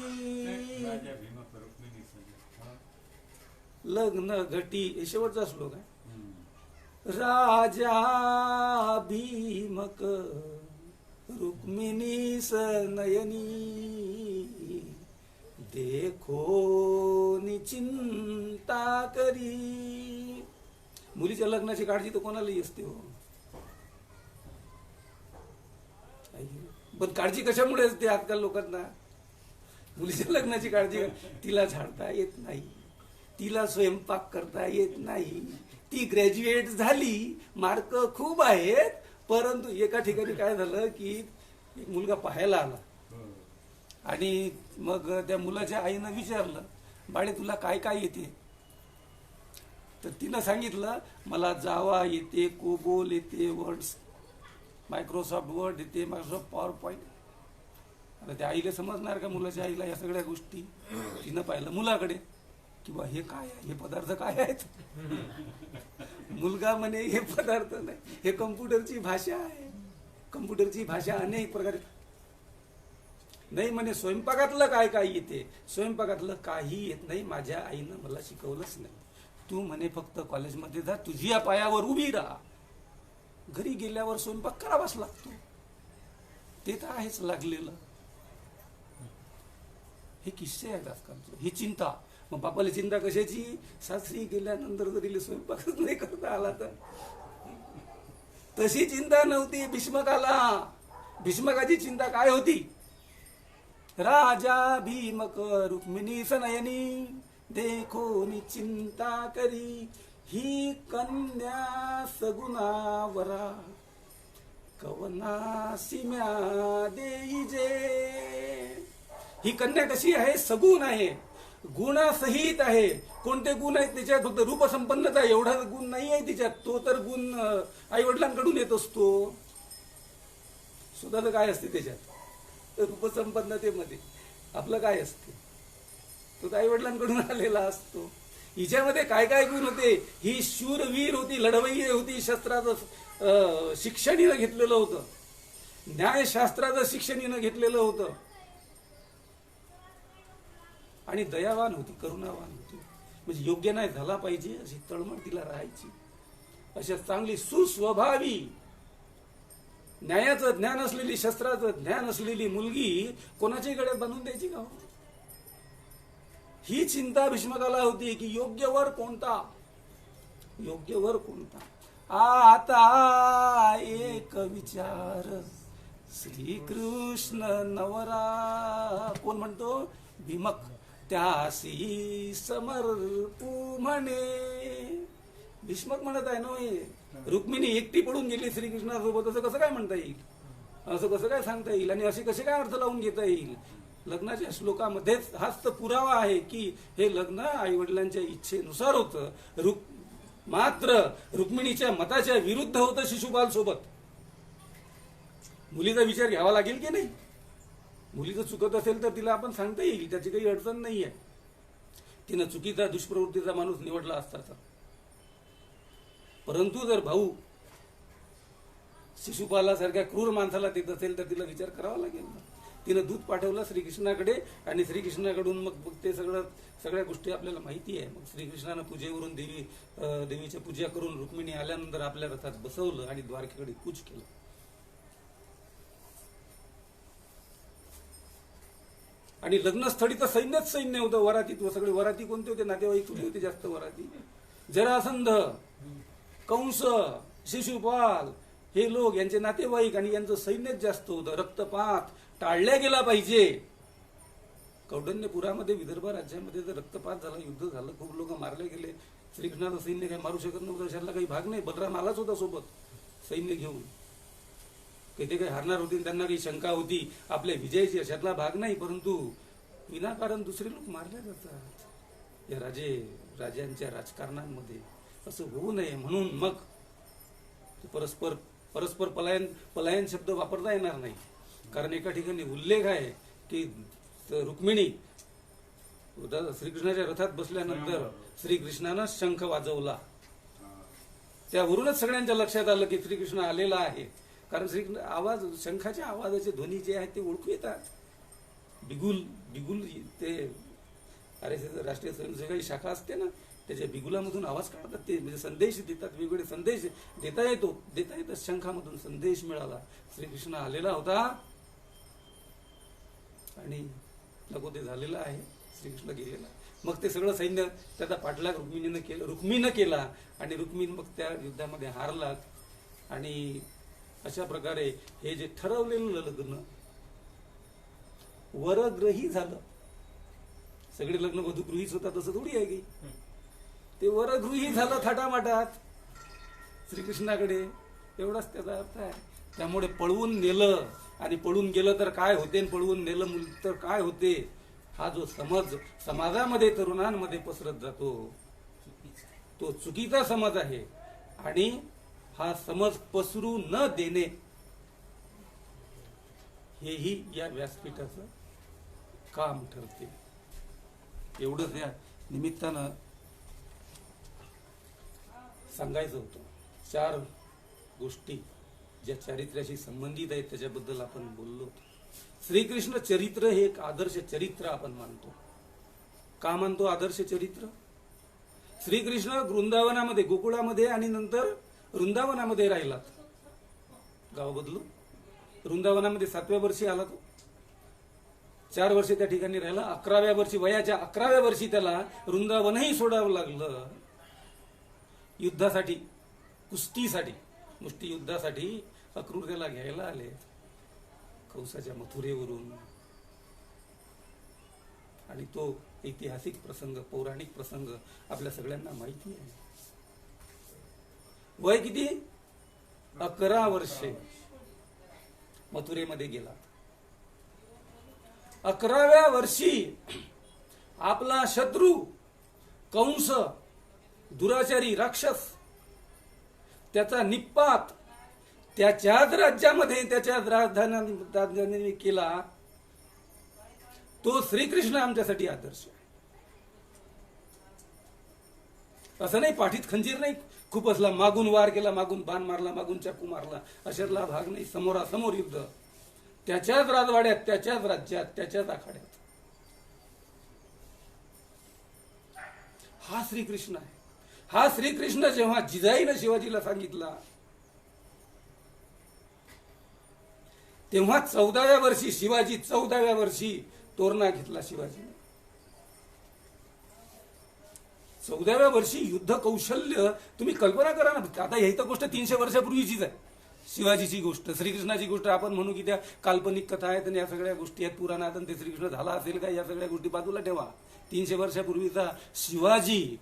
लग्न घटी, हे शेवटचा श्लोक आहे. राजा भीमक रुक्मिणी सनयनी देखो चिंता करी. मुलीच्या लग्नाची काळजी तर कोणालाही असते हो, पण काळजी कशामुळे असते आजकाल लोकांना? मुलीच्या लग्नाची काळजी. तिला झाडता येत नाही, तिला स्वयंपाक करता येत नाही, ती ग्रॅज्युएट झाली, मार्क खूप आहेत, परंतु एका ठिकाणी काय झालं की एक मुलगा पाहायला आला आणि मग त्या मुलाच्या आईनं विचारलं, बाळे तुला काय काय येते? तर तिनं सांगितलं, मला जावा येते, कोबोल येते, वर्ड्स, मायक्रोसॉफ्ट वर्ड येते, मायक्रोसॉफ्ट पॉवर पॉईंट. आता त्या आईला समजणार का मुलाच्या आईला या सगळ्या गोष्टी? तिनं पाहिलं मुलाकडे की बा हे काय आहे, हे पदार्थ काय आहेत? मुलगा म्हणे हे पदार्थ नाही, हे कम्प्युटरची भाषा आहे. कम्प्युटरची भाषा अनेक प्रकारे नाही. म्हणे स्वयंपाकातलं काय काय येते? स्वयंपाकातलं काही येत नाही, माझ्या आईनं मला शिकवलंच नाही. तू म्हणे फक्त कॉलेजमध्ये जा, तुझी या पायावर उभी राहा, घरी गेल्यावर स्वयंपाक करावाच लागतो. ते तर आहेच लागलेलं. हे किस्से आहेत आजकालचे. ही चिंता. मग बापाला चिंता कशाची? सासरी गेल्यानंतर जरी स्वयंपाकच नाही करता आला तर. तशी चिंता नव्हती भीष्मकाला. भीष्मकाची चिंता काय होती? राजा भीमक रुक्मिणी सनयनी देखो चिंता करी, ही कन्या सगुणावरा कवना सिम्या देईजे. ही कन्या कशी आहे? सगुण आहे, गुणासहित आहे. कोणते गुण आहेत तिच्यात? फक्त रूपसंपन्नता एवढा गुण नाही आहे तिच्यात. तो तर गुण आई वडिलांकडून येत असतो. सुद्धा काय असते त्याच्यात? रूपसंपन्नतेमध्ये आपलं काय असते? तो तर आई वडिलांकडून आलेला असतो. हिच्यामध्ये काय काय गुण होते? ही शूरवीर होती, लढवय्ये होती, शस्त्राचं शिक्षण हिनं घेतलेलं होतं, न्यायशास्त्राचं शिक्षण हिनं घेतलेलं होतं, आणि दयावान होती, करुणावान होती. म्हणजे योग्य नाही झाला पाहिजे अशी तळमळ तिला राहायची. अशा चांगली सुस्वभावी, न्यायाचं ज्ञान असलेली, शस्त्राचं ज्ञान असलेली मुलगी कोणाच्याही गळ्यात बांधून द्यायची का? ही चिंता भीष्मकाला होती की योग्य वर कोणता, योग्य वर कोणता. आता एक विचार श्रीकृष्ण नवरा. कोण म्हणतो? भीमक. त्यासी समर्पू म्हणे. भीष्मक म्हणत आहे ना, रुक्मिणी एकटी पडून गेली श्रीकृष्णासोबत, असं कसं काय म्हणता येईल? असं कसं काय सांगता येईल? आणि असे कसे काय अर्थ लावून घेता येईल? लग्नाच्या श्लोकामध्येच हाच तर पुरावा आहे की हे लग्न आई वडिलांच्या इच्छेनुसार होतं, मात्र रुक्मिणीच्या मताच्या विरुद्ध होतं शिशुपाल सोबत. मुलीचा विचार घ्यावा लागेल की नाही? मुलीचं चुकत असेल तर तिला आपण सांगता येईल, त्याची काही अडचण नाही आहे. तिनं चुकीचा, दुष्प्रवृत्तीचा माणूस निवडला असता तर. परंतु जर भाऊ शिशुपालासारख्या क्रूर माणसाला देत असेल तर तिला विचार करावा लागेल ना. तिनं दूध पाठवलं श्रीकृष्णाकडे आणि श्रीकृष्णाकडून मग ते सगळ्या गोष्टी आपल्याला माहिती आहे. मग श्रीकृष्णानं पूजेवरून देवीची पूजा करून रुक्मिणी आल्यानंतर आपल्या रथात बसवलं आणि द्वारकेकडे कूच केलं. आणि लग्नस्थळी तर सैन्यच सैन्य होतं. वरातीत सगळे वराती कोणते होते? नातेवाईक कुठे होते जास्त वराती? जरासंध, कंस, शिशुपाल हे लोक, यांचे नातेवाईक आणि यांचं सैन्यच जास्त होतं. रक्तपात टाळल्या गेला पाहिजे. कौंडण्यपुरामध्ये विदर्भ राज्यामध्ये जर रक्तपात झाला, युद्ध झालं, खूप लोक मारले गेले. श्रीकृष्णाचं सैन्य काही मारू शकत नव्हतं, अशातला काही भाग नाही. बलराम आलाच होता सोबत सैन्य घेऊन. ते काही हारणार होते, त्यांना काही शंका होती आपल्या विजयाची, अशातला भाग नाही. परंतु विनाकारण दुसरे लोक मारले जातात या राजांच्या राजकारणांमध्ये. असं होऊ नये म्हणून मग परस्पर पलायन शब्द वापरता येणार नाही. कारण एका ठिकाणी उल्लेख आहे की रुक्मिणी श्रीकृष्णाच्या रथात बसल्यानंतर श्रीकृष्णानं शंख वाजवला. त्यावरूनच सगळ्यांच्या लक्षात आलं की श्रीकृष्ण आलेला आहे. कारण शंखाच्या आवाजाचे ध्वनी जे आहेत ते ओळखू येतात. बिगुल ते राष्ट्रीय स्वयंसेवकाची शाखा असते ना, त्याच्या बिगुलामधून आवाज काढतात. ते म्हणजे संदेश देतात, वेगवेगळे संदेश देता येतात. शंखामधून संदेश मिळाला, श्रीकृष्ण आलेला होता आणि नको ते झालेलं आहे, श्रीकृष्ण गेलेला. मग ते सगळं सैन्य त्याचा पाठलाग रुक्मिणीनं केला आणि रुक्मिणी मग त्या युद्धामध्ये हारला. आणि अशा प्रकारे हे जे ठरवलेलं लग्न वरग्रही झालं. सगळे लग्न वधू गृहीच होतात असं थोडी आहे की. ते वरगृही झालं थाटामाटात श्रीकृष्णाकडे, एवढाच त्याचा अर्थ आहे. त्यामुळे पळवून नेलं आणि पळून गेलं तर काय होते, पळवून नेलं तर काय होते, हा जो समज समाजामध्ये तरुणांमध्ये पसरत जातो तो चुकीचा समज आहे. आणि हा समज पसरू न देणे हेही या व्यासपीठाचं काम ठरते. एवढंच या निमित्तानं सांगायचं होतं. 4 गोष्टी ज्या चारित्र्याशी संबंधित आहेत त्याच्याबद्दल आपण बोललो होतो. श्रीकृष्ण चरित्र हे एक आदर्श चरित्र आपण मानतो. का मानतो आदर्श चरित्र? श्रीकृष्ण वृंदावनामध्ये, गोकुळामध्ये आणि नंतर वृंदावनामध्ये राहिलात. गाव बदलू वृंदावनामध्ये 7व्या वर्षी आला तो. 4 वर्षे त्या ठिकाणी राहिला. 11व्या वर्षी, वयाच्या 11व्या वर्षी त्याला वृंदावनही सोडावं लागलं युद्धासाठी, कुस्तीसाठी, मुष्टियुद्धासाठी. अक्रूर त्याला घ्यायला आले कंसाच्या मथुरेवरून. आणि तो ऐतिहासिक प्रसंग, पौराणिक प्रसंग आपल्या सगळ्यांना माहिती आहे. वय किती? 11 वर्षे मथुरेमध्ये गेला. 11व्या वर्षी आपला शत्रू कंस, दुराचारी राक्षस, त्याचा निपात त्याच्याच राज्यामध्ये, त्याच्याच राजधानी केला. तो श्रीकृष्ण आमच्यासाठी आदर्श आहे. असं नाही पाठीत खंजीर नाही खूप असला, मागून वार केला, मागून बाण मारला, मागून चाकू मारला, अशातला भाग नाही. समोरासमोर युद्ध, त्याच्याच राजवाड्यात, त्याच्याच राज्यात, त्याच्याच आखाड्यात. हा श्रीकृष्ण आहे. हा श्रीकृष्ण जेव्हा जिजाईनं शिवाजीला सांगितला तेव्हा 14व्या वर्षी शिवाजी, 14व्या वर्षी तोरणा घेतला शिवाजीने. 14व्या वर्षी युद्ध कौशल्य तुम्ही कल्पना करा ना. आता ही तर गोष्ट 300 वर्षापूर्वीचीच आहे. शिवाजीची गोष्ट, श्रीकृष्णाची गोष्ट आपण म्हणू की त्या काल्पनिक कथा आहेत आणि या सगळ्या गोष्टी आहेत पुराणात आणि ते श्रीकृष्ण झाला असेल का, या सगळ्या गोष्टी बाजूला ठेवा. 300 वर्षापूर्वीचा शिवाजी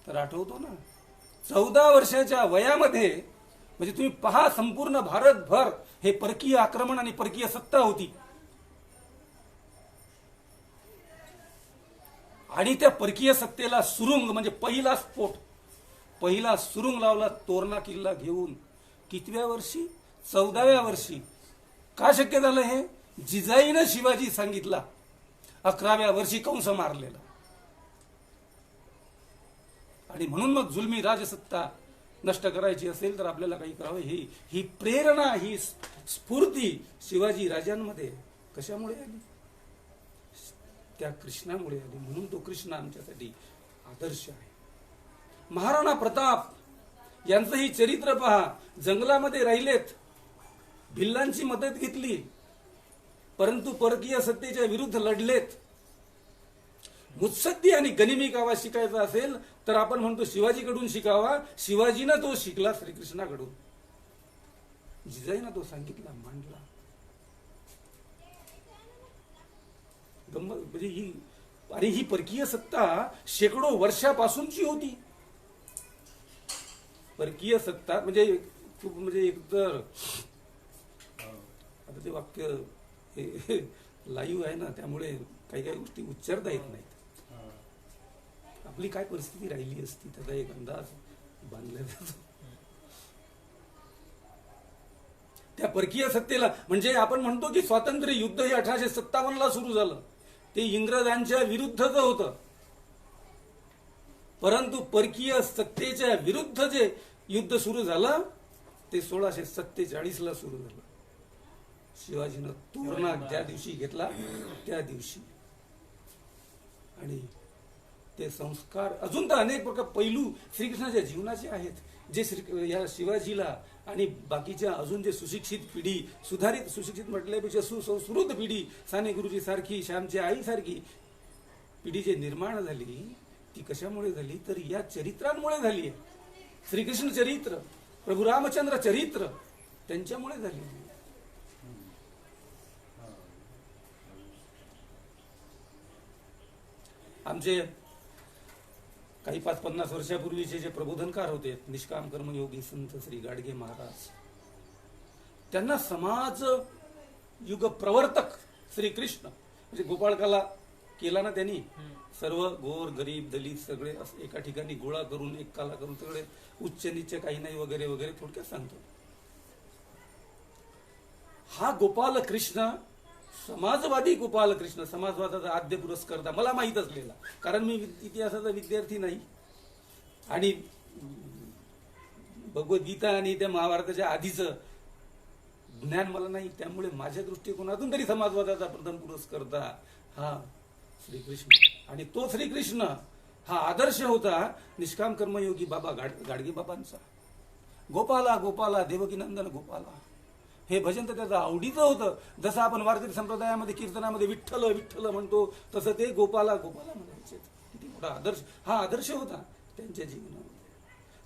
तर आठवतो ना. 14 वर्षाच्या वयामध्ये, म्हणजे तुम्ही पहा, संपूर्ण भारतभर हे परकीय आक्रमण आणि परकीय सत्ता होती. आणि त्या परकीय सत्तेला सुरुंग, म्हणजे पहिला स्फोट, पहिला सुरुंग लावला तोरणा किल्ला घेऊन. कितव्या वर्षी? 14व्या वर्षी. का शक्य झालं हे? जिजाईनं शिवाजी सांगितला. 11व्या वर्षी कंस मारलेला. आणि म्हणून मग जुलमी राजसत्ता नष्ट करायची असेल तर आपल्याला काही करावं. ही प्रेरणा, ही स्फूर्ती शिवाजी राजांमध्ये कशामुळे आली? त्या कृष्णामुळे आली. म्हणून तो कृष्ण आमच्यासाठी आदर्श आहे. महाराणा प्रताप यांचंही चरित्र पहा. जंगलामध्ये राहिलेत, भिल्लांची मदत घेतली, परंतु परकीय सत्तेच्या विरुद्ध लढलेत. मुत्सद्दी आणि गनिमी कावा शिकायचा असेल तर आपण म्हणतो शिवाजीकडून शिकावा. शिवाजीनं तो शिकला श्रीकृष्णाकडून. जिजाईनं तो सांगितला, मांडला. गंमत म्हणजे ही परकीय सत्ता शेकडो वर्षापासूनची होती. परकीय सत्ता म्हणजे एकतर आता ते वाक्य लाईव्ह आहे ना, त्यामुळे काही काही गोष्टी उच्चारता येत नाहीत. आपली काय परिस्थिती राहिली असती त्याचा एक अंदाज बांधला जातो. त्या परकीय सत्तेला म्हणजे आपण म्हणतो की स्वातंत्र्य युद्ध हे 1857 ला सुरू झालं. ते इंग्रजांच्या विरुद्धच होतं. परंतु परकीय सत्तेच्या विरुद्ध जे युद्ध सुरू झालं ते 1647 ला सुरू झालं. शिवाजीनं तोरणा ज्या दिवशी घेतला त्या दिवशी. आणि ते संस्कार अजून तर अनेक प्रकार पैलू श्रीकृष्णाच्या जीवनाचे आहेत, जे या शिवाजीला आणि बाकीच्या अजून जे सुशिक्षित पिढी, सुधारित सुशिक्षित म्हटल्यापेक्षा सुसंस्कृत पिढी, साने गुरुजी सारखी, श्यामच्या आई सारखी पिढी जे निर्माण झाली ती कशामुळे झाली तर या चरित्रांमुळे झाली आहे. श्रीकृष्ण चरित्र, प्रभू रामचंद्र चरित्र त्यांच्यामुळे झाली. आमचे काही 5-50 वर्षापूर्वीचे जे प्रबोधनकार होते, निष्काम कर्मयोगी संत श्री गाडगे महाराज, त्यांना समाज युग प्रवर्तक श्रीकृष्ण म्हणजे गोपाळकाला केला ना त्यांनी. सर्व गोर गरीब दलित सगळे एका ठिकाणी गोळा करून एक काला करून सगळे उच्च नीच काही नाही वगैरे वगैरे थोडक्यात सांगतो. हा गोपाल कृष्ण समाजवादी गोपाल कृष्ण, समाजवादाचा आद्य पुरस्कर्ता मला माहित असलेला, कारण मी इतिहासाचा विद्यार्थी नाही आणि भगवद्गीता आणि त्या महाभारताच्या आधीचं ज्ञान मला नाही. त्यामुळे माझ्या दृष्टिकोनातून तरी समाजवादाचा प्रथम पुरस्कर्ता हा श्रीकृष्ण. आणि तो श्रीकृष्ण हा आदर्श होता निष्काम कर्मयोगी बाबा गाडगे बाबांचा. गोपाला गोपाला देवकीनंदन गोपाला हे भजन तर त्याचं आवडीचं होतं. जसं आपण वारकरी संप्रदायामध्ये कीर्तनामध्ये विठ्ठल विठ्ठल म्हणतो तसं ते गोपाला गोपाला म्हणायचे. किती मोठा आदर्श, हा आदर्श होता त्यांच्या जीवनामध्ये.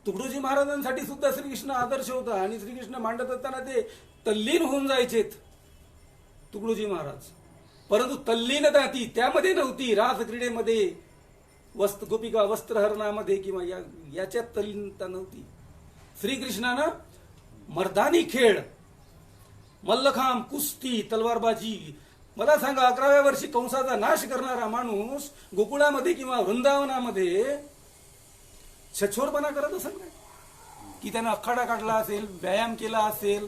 तुकडोजी महाराजांसाठी सुद्धा श्रीकृष्ण आदर्श होता आणि श्रीकृष्ण मांडत असताना ते तल्लीन होऊन जायचेत तुकडोजी महाराज. परंतु तल्लीनता ती त्यामध्ये नव्हती, रासक्रीडेमध्ये, गोपिका वस्त्रहरणामध्ये किंवा याच्यात तल्लीनता नव्हती. श्रीकृष्णानं मर्दानी खेळ, मल्लखांब, कुस्ती, तलवारबाजी. मला सांगा 11व्या वर्षी कंसाचा नाश करणारा माणूस गोकुळामध्ये किंवा वृंदावनामध्ये छछोरपणा करत असेल काय? की त्यानं अखाडा काढला असेल, व्यायाम केला असेल,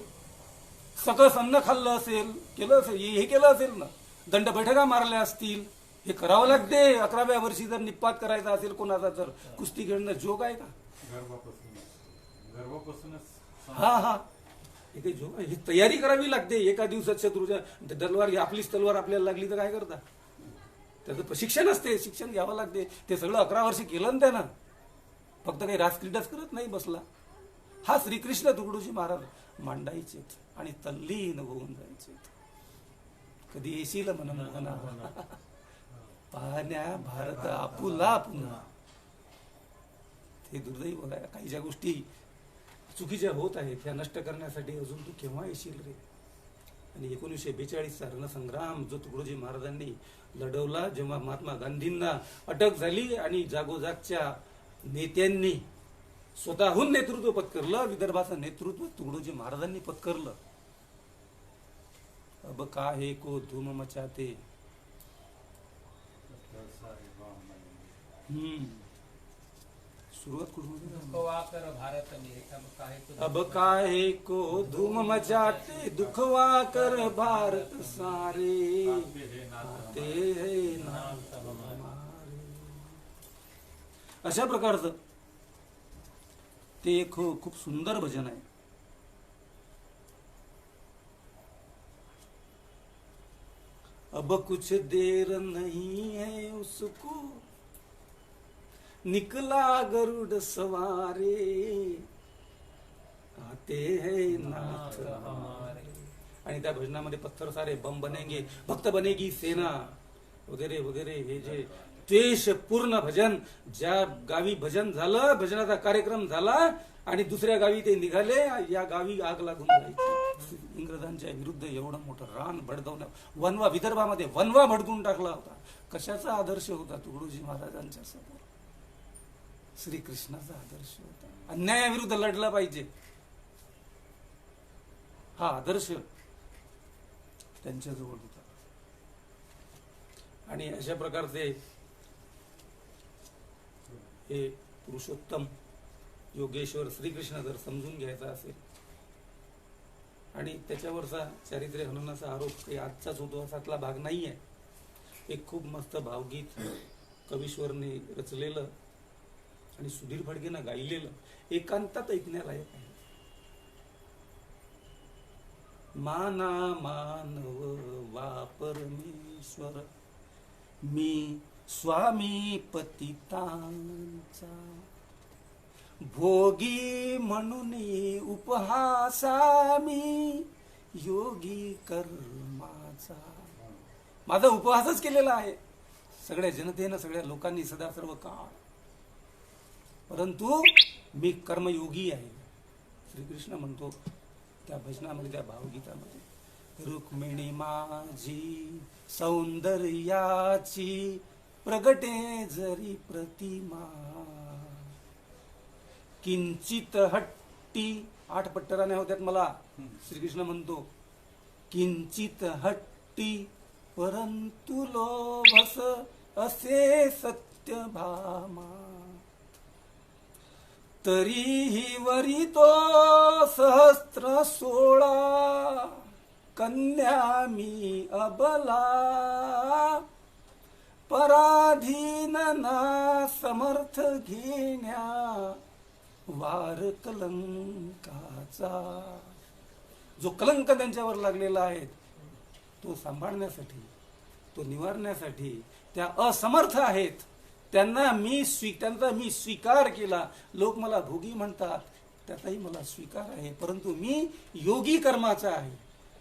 सकस अन्न खाल्लं असेल, हे केलं असेल ना, दंड बैठका मारल्या असतील. हे करावं लागते 11व्या वर्षी जर निपात करायचा असेल कोणाचा तर कुस्ती खेळणं जोग आहे का? हा हा हे काही जोग आहे? ही तयारी करावी लागते. एका दिवसात शत्रूच्या तलवार, आपलीच तलवार आपल्याला लागली तर काय करता? त्याचं प्रशिक्षण असते, शिक्षण घ्यावं लागते. ते सगळं 11 वर्ष केलं ना त्यानं, फक्त काही रासक्रीडाच करत नाही बसला. हा श्रीकृष्ण तुकडोजी महाराज मांडायचेत आणि तल्लीन होऊन जायचे. कधी येशील मनमोहना पाहण्या भारत आपुला पुन्हा. हे दुर्दैव बघायला काही ज्या गोष्टी चुकीच्या होत आहेत ह्या नष्ट करण्यासाठी अजून तू केव्हा येशील रे. आणि 1942चा रणसंग्राम जो तुकडोजी महाराजांनी लढवला, जेव्हा महात्मा गांधींना अटक झाली आणि जागोजागच्या नेत्यांनी स्वतःहून नेतृत्व पत्करलं, विदर्भाचं नेतृत्व तुकडोजी महाराजांनी पत्करलं. अब काहे को धूम मचाते. सुरुवात कुठून? अब काहे को धूम मचाते दुखवा कर भारत सारे आते हैं नाथ हमारे. अशा प्रकारचं ते एक खूप सुंदर भजन आहे. अब कुछ देर नहीं है उसको, निकला गरुड़ सवारे, आते हैं नाथ हमारे. आणि त्या भजनामध्ये पत्थर सारे बम बनेंगे, भक्त बनेगी सेना वगैरे वगैरे हे जे द्वेष पूर्ण भजन. ज्या गावी भजन झालं, भजनाचा कार्यक्रम झाला आणि दुसऱ्या गावी ते निघाले, या गावी आग लागून जायची. इंग्रजांच्या विरुद्ध एवढं मोठं रान भडकवलं, वनवा विदर्भामध्ये वनवा भडकून टाकला होता. कशाचा आदर्श होता तुकडोजी महाराजांच्या समोर? श्रीकृष्णाचा आदर्श होता. अन्यायाविरुद्ध लढला पाहिजे, हा आदर्श त्यांच्याजवळ होता. आणि अशा प्रकारचे हे पुरुषोत्तम योगेश्वर श्रीकृष्ण जर समजून घ्यायचा असेल, आणि त्याच्यावरचा चारित्र्य हननाचा आरोप काही आजचाच होतो असातला भाग नाहीये. एक खूप मस्त भावगीत कवीश्वरने रचलेलं आणि सुधीर फडकेनं गायलेलं एकांतात ऐकण्यालायक आहे. माना मानव वा परमेश्वर, मी स्वामी पतितांचा, भोगी म्हणून उपहासा मी योगी कर्माचा. माझा उपहासच केलेला आहे सगळ्या जनतेनं, सगळ्या लोकांनी सदा सर्व काळ, परंतु मी कर्मयोगी आहे. श्रीकृष्ण म्हणतो त्या भजनामध्ये, त्या भावगीतामध्ये, रुक्मिणी माझी सौंदर्याची प्रगटे जरी प्रतिमा, किंचित हट्टी. 8 पट्टराने होत्यात मला. श्रीकृष्ण म्हणतो किंचित हट्टी परंतु लोभस असे सत्यभामा, तरीही वरी तो सहस्त्र 16 कन्या मी अबला, पराधीन ना समर्थ घेण्या वार कलंकाचा. जो कलंक त्यांच्यावर लागलेला आहे तो सांभाळण्यासाठी, तो निवारण्यासाठी त्या असमर्थ आहेत. त्यांचा मी स्वीकार केला. लोक मला भोगी म्हणतात, त्याचाही मला स्वीकार आहे, परंतु मी योगी कर्माचा आहे.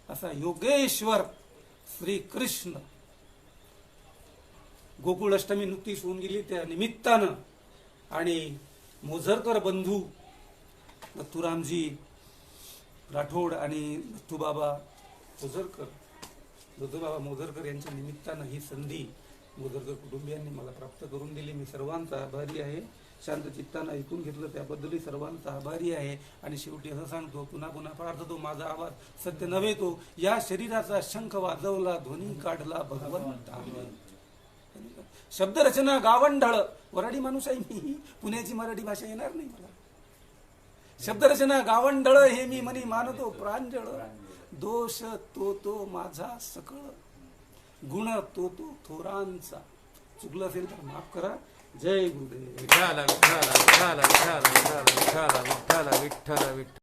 असा योगेश्वर श्रीकृष्ण. गोकुळ अष्टमी नुकतीच होऊन गेली, त्या निमित्तानं आणि मोझरकर बंधू दत्तूरामजी राठोड आणि दत्तूबाबा मोझरकर यांच्या निमित्तानं ही संधी मोझरकर कुटुंबियांनी मला प्राप्त करून दिली. मी सर्वांचा आभारी आहे. शांत चित्तानं ऐकून घेतलं त्याबद्दलही सर्वांचा आभारी आहे. आणि शेवटी असं सांगतो, पुन्हा पुन्हा प्रार्थतो, माझा आवाज सत्य नव्हे तो, या शरीराचा शंख वाजवला, ध्वनी काढला भगवंताने. शब्दरचना गावंढळ, वराडी माणूस आहे मी, पुण्याची मराठी भाषा येणार नाही मला. शब्दरचना गावंढळ हे मी मनी मानतो प्रांजळ, दोष तो माझा सकळ, गुण तो थोरांचा. चुकलं असेल तर माफ करा. जय गुरुदेव. विठ्ठल विठ्ठल विठ्ठल विठ्ठल विठ्ठल विठ्ठल विठ्ठल विठ्ठल.